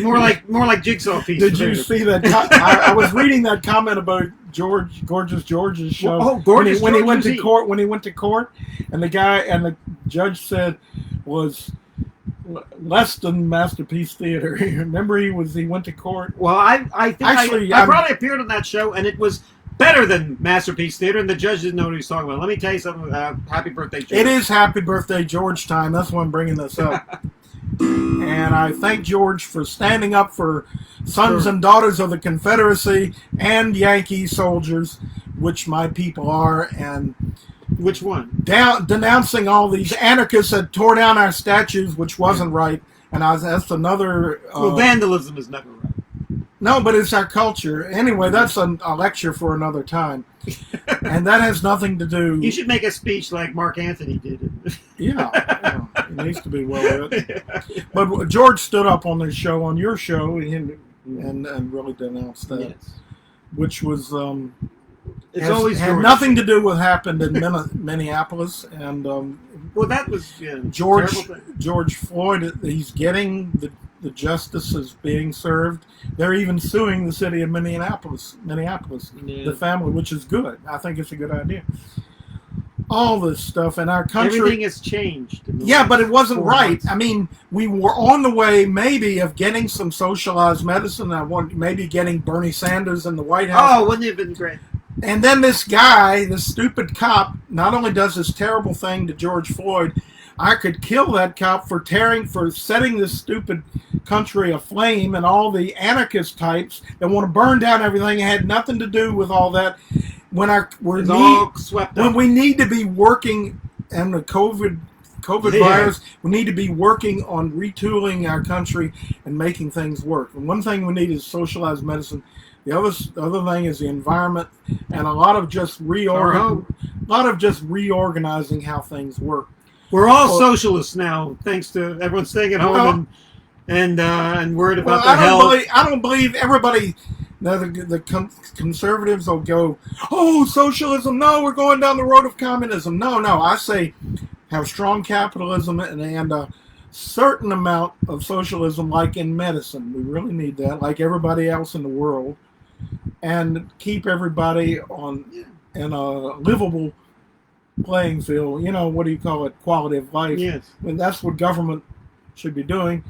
more like Jigsaw Piece. Did you see that? I was reading that comment about Gorgeous George's show. Oh, Gorgeous when he went to court. When he went to court, and the judge said was less than Masterpiece Theater. Remember, he went to court. Well, I think I probably appeared on that show, and it was better than Masterpiece Theater, and the judge didn't know what he was talking about. Let me tell you something. Happy birthday, George. It is Happy Birthday George time. That's why I'm bringing this up. And I thank George for standing up for sons and daughters of the Confederacy and Yankee soldiers, which my people are, and which one? Denouncing all these anarchists that tore down our statues, which wasn't right. And that's another... well, vandalism is never right. No, but it's our culture. Anyway, that's a lecture for another time. And that has nothing to do... You should make a speech like Mark Antony did. Yeah. It needs to be well written. But George stood up on this show, on your show, and really denounced that. Yes. Which was... it's always had nothing to do with what happened in Minneapolis. And well, that was George Floyd, he's getting the justice is being served. They're even suing the city of Minneapolis, the family, which is good. I think it's a good idea. All this stuff in our country. Everything has changed. Yeah, but it wasn't right. I mean, we were on the way maybe of getting some socialized medicine. Maybe getting Bernie Sanders in the White House. Oh, wouldn't it have been great? And then this guy, this stupid cop, not only does this terrible thing to George Floyd, I could kill that cop for setting this stupid country aflame, and all the anarchist types that want to burn down everything had nothing to do with all that. When we need to be working, and the COVID virus, we need to be working on retooling our country and making things work. And one thing we need is socialized medicine. The other thing is the environment, and a lot of just reorganizing how things work. We're all socialists now, thanks to everyone staying at home and worried about their health. I don't believe everybody. The conservatives will go, oh, socialism. No, we're going down the road of communism. No. I say have strong capitalism and a certain amount of socialism, like in medicine. We really need that, like everybody else in the world, and keep everybody in a livable playing field. You know, what do you call it? Quality of life. Yes. And that's what government should be doing.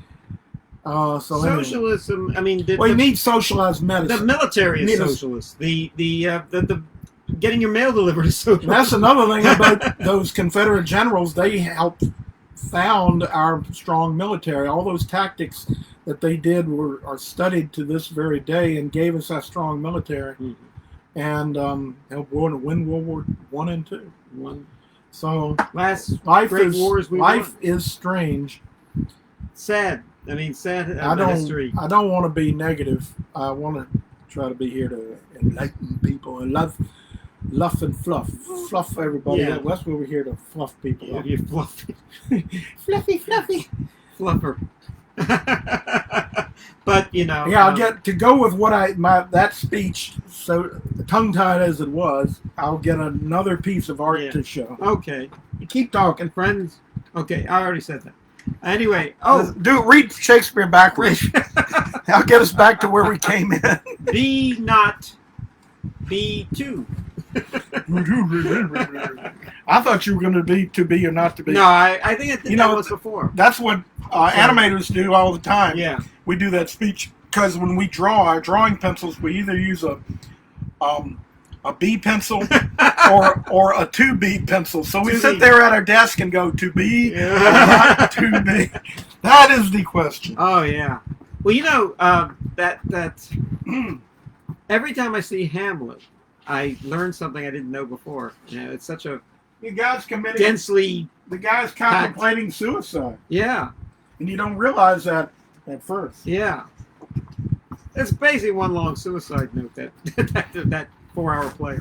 Socialism. Anyway. I mean, you need socialized medicine. The military is socialist. The getting your mail delivered is socialist. That's another thing about those Confederate generals. They helped found our strong military. All those tactics that they did are studied to this very day and gave us that strong military. Mm-hmm. And helped win World War I and II. So life is strange. Sad. I mean, sad. History. I don't want to be negative. I want to try to be here to enlighten people and love and fluff everybody. Yeah. That's where we're here to fluff people up. You're fluffy. fluffy. Fluffer. But I'll get to go with what that speech, so tongue-tied as it was. I'll get another piece of art to show. Okay, you keep talking, friends. Okay, I already said that. Anyway, read Shakespeare backwards. I'll get us back to where we came in. Be not, be too. I thought you were going to be or not to be. No, I think I did that once before. That's what animators do all the time. Yeah. We do that speech because when we draw our drawing pencils, we either use a B pencil or a 2B pencil. So we sit there at our desk and go, to be or not to be. That is the question. Oh, yeah. Well, that every time I see Hamlet, I learn something I didn't know before. It's such a the guy's contemplating suicide. Yeah. And you don't realize that at first. Yeah. It's basically one long suicide note, that 4-hour play.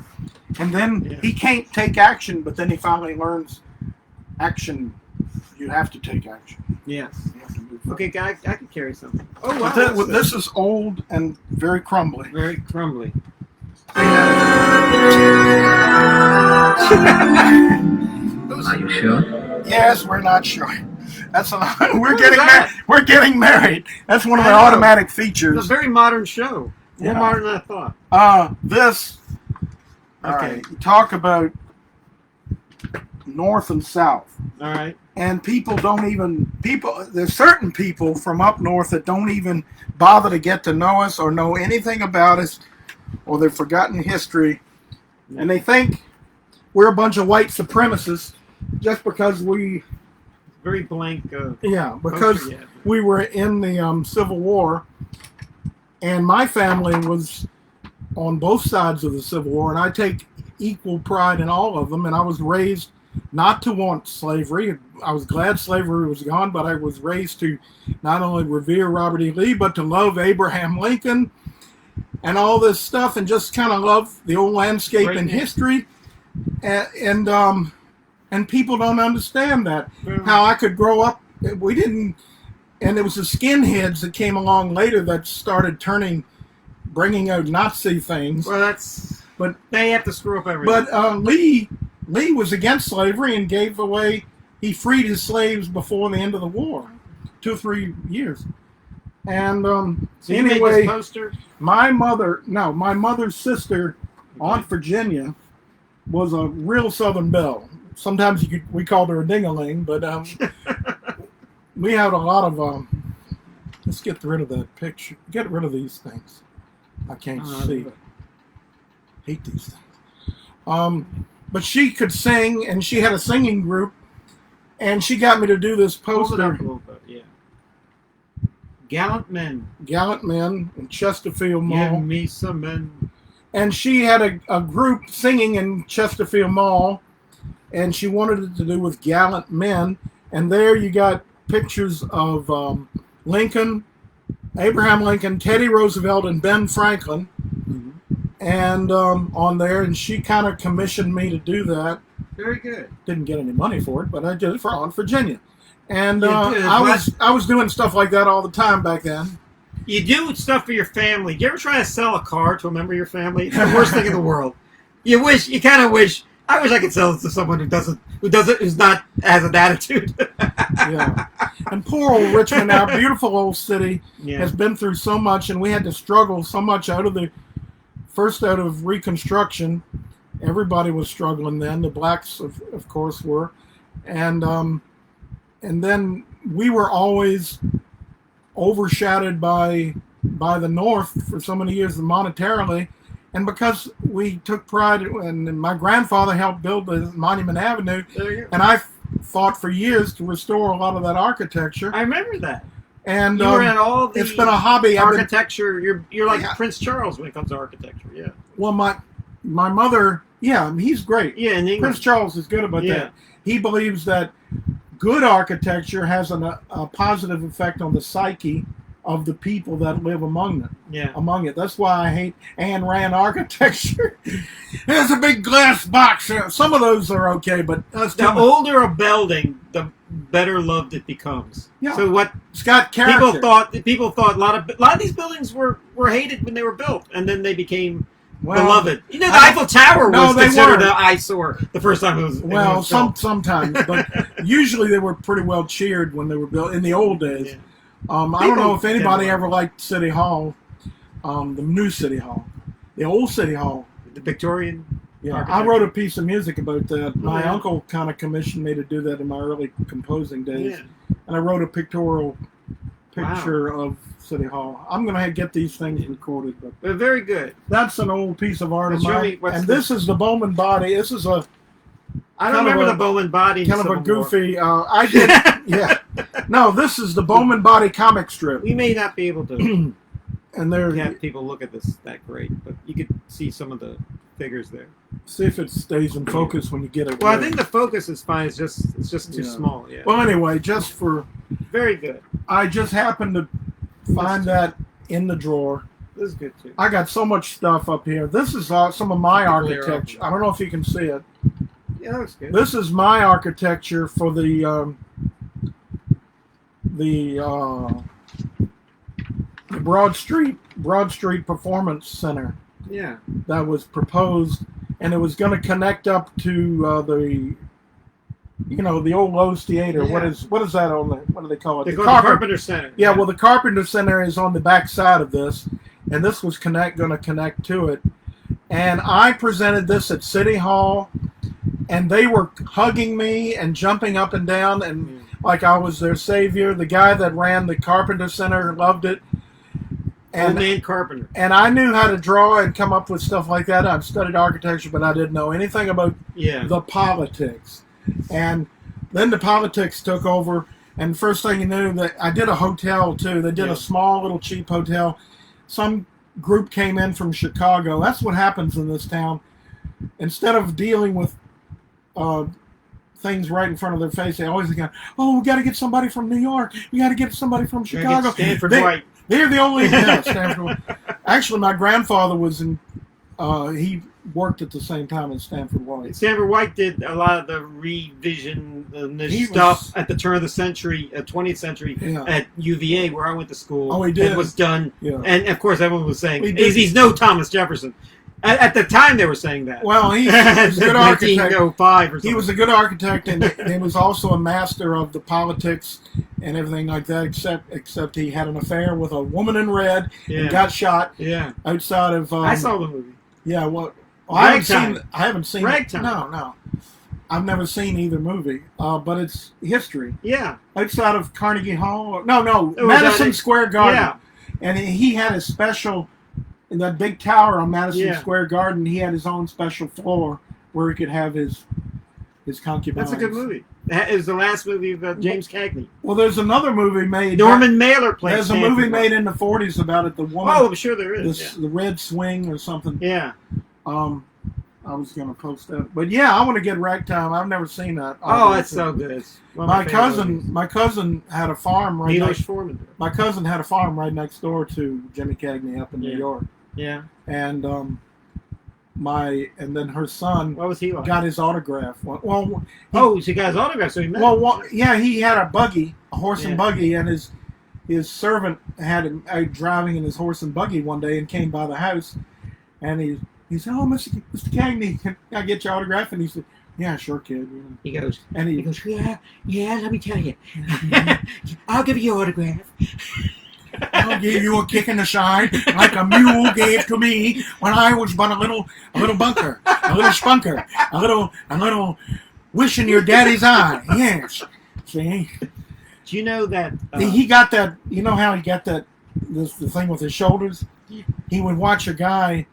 And then he can't take action, but then he finally learns action. You have to take action. Yes. Okay, I can carry something. Oh, wow. This is old and very crumbly. Very crumbly. Are you sure? Yes, we're not sure. That's we're getting married. That's one of the automatic features. It's a very modern show. More modern than I thought. This. Okay. Right, talk about North and South. All right. And there's certain people from up north that don't even bother to get to know us or know anything about us, or they've forgotten history. And they think we're a bunch of white supremacists just because we... Very blank. Because we were in the Civil War, and my family was on both sides of the Civil War, and I take equal pride in all of them, and I was raised not to want slavery. I was glad slavery was gone, but I was raised to not only revere Robert E. Lee, but to love Abraham Lincoln and all this stuff, and just kind of love the old landscape and history. And people don't understand that. How I could grow up, we didn't, and it was the skinheads that came along later that started bringing out Nazi things. Well, but they have to screw up everything. But Lee was against slavery and he freed his slaves before the end of the war, 2 or 3 years. And so you anyway, made this poster? my mother's sister, Aunt Virginia, was a real Southern belle. Sometimes we called her a ding-a-ling, but we had a lot of... let's get rid of that picture. Get rid of these things. I can't see. Hate these things. But she could sing, and she had a singing group, and she got me to do this poster. Hold it up a little bit, yeah. Gallant men in Chesterfield Mall. Give me some men. And she had a group singing in Chesterfield Mall, and she wanted it to do with gallant men. And there you got pictures of Lincoln, Abraham Lincoln, Teddy Roosevelt, and Ben Franklin. Mm-hmm. And on there, and she kind of commissioned me to do that. Very good. Didn't get any money for it, but I did it for Aunt Virginia. And I was doing stuff like that all the time back then. You do stuff for your family. Do you ever try to sell a car to a member of your family? It's the worst thing in the world. You kind of wish. I wish I could sell it to someone who's not has an attitude. Yeah. And poor old Richmond, our beautiful old city, has been through so much, and we had to struggle so much out of Reconstruction. Everybody was struggling then. The blacks, of course, were, and then we were always overshadowed by the North for so many years monetarily. And because we took pride, and my grandfather helped build the Monument Avenue, and I fought for years to restore a lot of that architecture. I remember that. And you were at all the it's been a hobby. Architecture. You're like Prince Charles when it comes to architecture. Yeah. Well, my mother, he's great. Yeah, in England. Prince Charles is good about that. He believes that good architecture has a positive effect on the psyche of the people that live among it. That's why I hate Ayn Rand architecture. There's a big glass box. Some of those are okay, but the older a building, the better loved it becomes. Yeah. So what it's got character. People thought a lot of these buildings were hated when they were built, and then they became beloved. You know, the Eiffel Tower was considered an eyesore the first time it was. Well, sometimes, but usually they were pretty well cheered when they were built in the old days. Yeah. I don't know if anybody ever liked City Hall, the new City Hall, the old City Hall, the Victorian. Yeah, I wrote a piece of music about that. My uncle kind of commissioned me to do that in my early composing days, and I wrote a pictorial picture of City Hall. I'm going to get these things recorded, but they're very good. That's an old piece of art of mine, and this is the Bowman body. This is I don't remember the Bowman body. Kind of a goofy. I did. Yeah. No, this is the Bowman body comic strip. We may not be able to. And there, have people look at this that great, but you could see some of the figures there. See if it stays in focus when you get it. Well, I think the focus is fine. It's just too small. Yeah. Well, anyway, just for very good. I just happened to find that in the drawer. This is good too. I got so much stuff up here. This is some of my architecture. I don't know if you can see it. Yeah, that looks good. This is my architecture for the Broad Street Performance Center. Yeah, that was proposed, and it was going to connect up to the old Lowe's Theater. Yeah. What is that on the? What do they call it? The Carpenter Center. Yeah, well, the Carpenter Center is on the back side of this, and this was going to connect to it. And I presented this at City Hall, and they were hugging me and jumping up and down, and like I was their savior. The guy that ran the Carpenter Center loved it. Old man Carpenter. And I knew how to draw and come up with stuff like that. I've studied architecture, but I didn't know anything about the politics. And then the politics took over. And first thing you knew, that I did a hotel too. They did a small little cheap hotel. Some group came in from Chicago. That's what happens in this town. Instead of dealing with things right in front of their face, they always go, "Oh, we got to get somebody from New York. We got to get somebody from Chicago." Stanford White. They're the only Stanford White. Actually, my grandfather was in. He worked at the same time as Stanford White. Stanford White did a lot of the revision stuff at the turn of the century, 20th century, at UVA, where I went to school. Oh, he did. It was done, and of course, everyone was saying he's no Thomas Jefferson. At the time, they were saying that. Well, he was a good architect. 1905 or something. He was a good architect, and he was also a master of the politics and everything like that. Except he had an affair with a woman in red and got shot. Yeah, outside of. I saw the movie. Yeah, well I haven't seen. Ragtime. No. I've never seen either movie, but it's history. Yeah, outside of Carnegie Hall. No, Madison Square Garden. Yeah, and he had a special. In that big tower on Madison Square Garden, he had his own special floor where he could have his concubines. That's a good movie. It was the last movie of James Cagney. Well, there's another movie made. Norman Mailer plays. There's a movie made in the 40s about it. The woman. Oh, I'm sure there is. The Red Swing or something. Yeah. I was going to post that, but I want to get Ragtime. I've never seen that. Oh, that's so good. My cousin had a farm right. My cousin had a farm right next door to Jimmy Cagney up in New York. Yeah. And then her son. What was he like? Got his autograph. Well, she got his autograph, so he met. Well, he had a horse and buggy, and his servant had him out driving in his horse and buggy one day and came by the house, and he said, "Oh, Mr. Cagney, can I get your autograph?" And he said, "Yeah, sure, kid." He goes, "Yeah, let me tell you, I'll give you your autograph. I'll give you a kick in the side like a mule gave to me when I was but a little bunker, a little spunker, a little wish in your daddy's eye." Yes. See? Do you know that he got that? You know how he got that? The thing with his shoulders. He would watch a guy.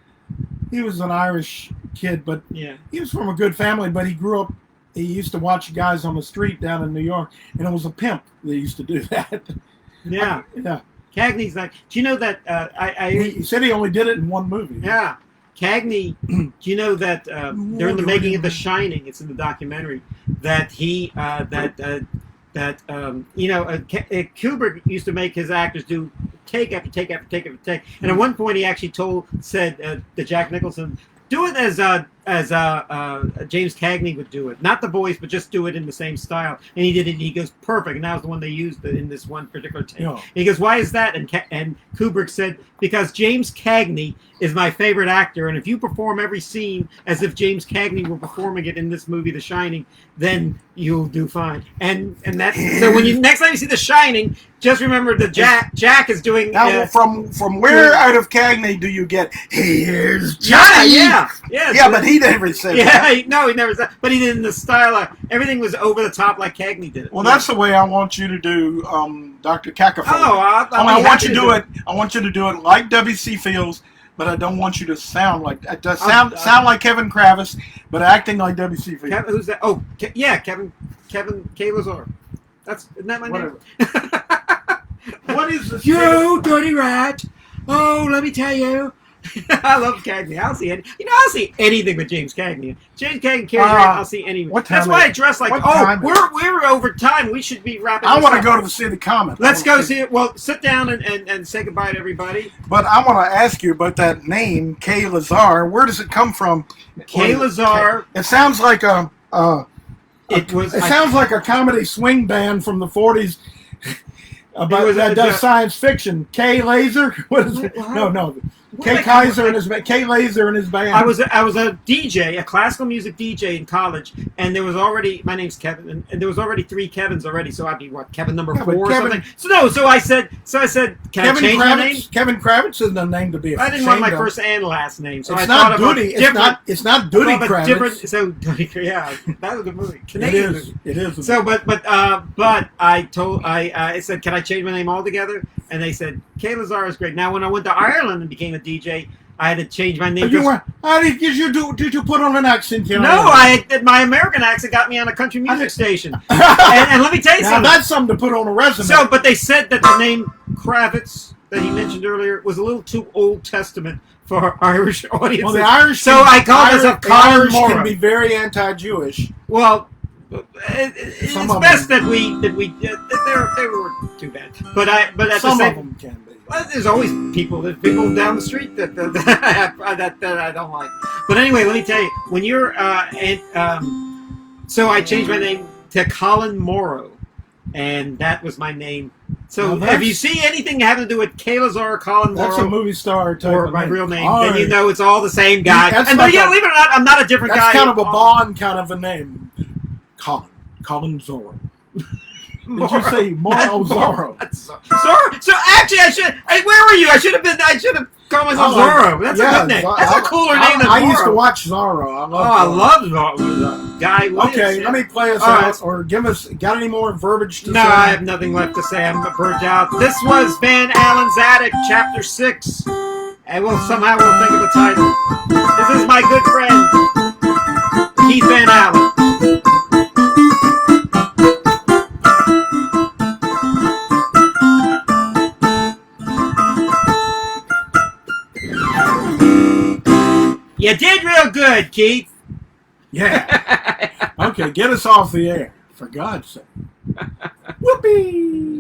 He was an Irish kid, but he was from a good family. But he grew up. He used to watch guys on the street down in New York, and it was a pimp that used to do that. Yeah. Cagney's like. Do you know that? He said he only did it in one movie. Yeah. Cagney. Do you know that during the making of The Shining, it's in the documentary that Kubrick used to make his actors do take after take after take after take, and at one point he actually said to Jack Nicholson, "Do it as James Cagney would do it, not The Boys, but just do it in the same style." And he did it. And he goes, "Perfect." And that was the one they used in this one particular take. Yeah. He goes, "Why is that?" And Kubrick said, "Because James Cagney is my favorite actor, and if you perform every scene as if James Cagney were performing it in this movie, The Shining, then you'll do fine." And that's so. When next time you see The Shining, just remember that Jack is doing. Now, from where out of Cagney do you get "Here's Johnny"? Yeah. But he never said that. He never said. But he did it in the style. Everything was over the top, like Cagney did it. Well, that's the way I want you to do, Dr. Cacophony. I want you to do it. I want you to do it like W.C. Fields, but I don't want you to sound like sound like Kevin Kravis, but acting like W.C. Fields. Who's that? Oh, Kevin Kaye Lazar. Isn't that my name? What is this? You dirty rat! Oh, let me tell you. I love Cagney. I'll see anything with James Cagney. James Cagney carries around. I'll see anything. That's why I dress like. We're over time. We should be wrapping. I want to go to see the comet. Let's go see it. Well, sit down and say goodbye to everybody. But I want to ask you about that name, Kaye Lazar. Where does it come from? Kaye Lazar. It sounds like It sounds like a comedy swing band from the 40s. That does science fiction. Kaye Lazar? What is it? No. Kaye Lazar and his band. I was a DJ, a classical music DJ in college, and there was already, my name's Kevin, and there was already 3 Kevins already, so I'd be Kevin number 4 or something. So I said, can I change my name? Kevin Kravitz is no name to be. I didn't want my first and last name, so it's I not thought Duty. It's not Duty Kravitz. So yeah, that was a good movie. Canadian movie. It is. So, but I said, can I change my name altogether? And they said, Kaye Lazar is great. Now, when I went to Ireland and became a DJ, I had to change my name. Did you put on an accent? No, my American accent got me on a country music station. and let me tell you something. That's something to put on a resume. So, but they said that the name Kravitz that he mentioned earlier was a little too Old Testament for Irish audiences. Well, the Irish. So I called myself Colin Irish Morrow. Can be very anti-Jewish. Well, it's best that they were too bad. But at some the same, of them can be. Well, there's always people down the street that I don't like. But anyway, let me tell you, when you're so I changed my name to Colin Morrow, and that was my name. So if you see anything having to do with Kaye Lazar or Colin Morrow, that's a movie star type or of my name. real name, then you know it's all the same guy. That's and believe it or not, I'm not a different guy. That's kind of a Bond kind of a name. Colin Zorro. Did you say Morrow Zorro? Zorro. So actually, where were you? I should have called myself Zorro. That's a good name. That's a cooler name than Zorro. I used to watch Zorro. I love Zorro. Guy Williams. Okay, let me play us out, or give us. Got any more verbiage to say? No, I have nothing left to say. I'm burnt out. This was Van Allen's Attic, Chapter 6. And somehow we'll think of a title. This is my good friend, Keith Van Allen. You did real good, Keith. Yeah. Okay, get us off the air, for God's sake. Whoopee!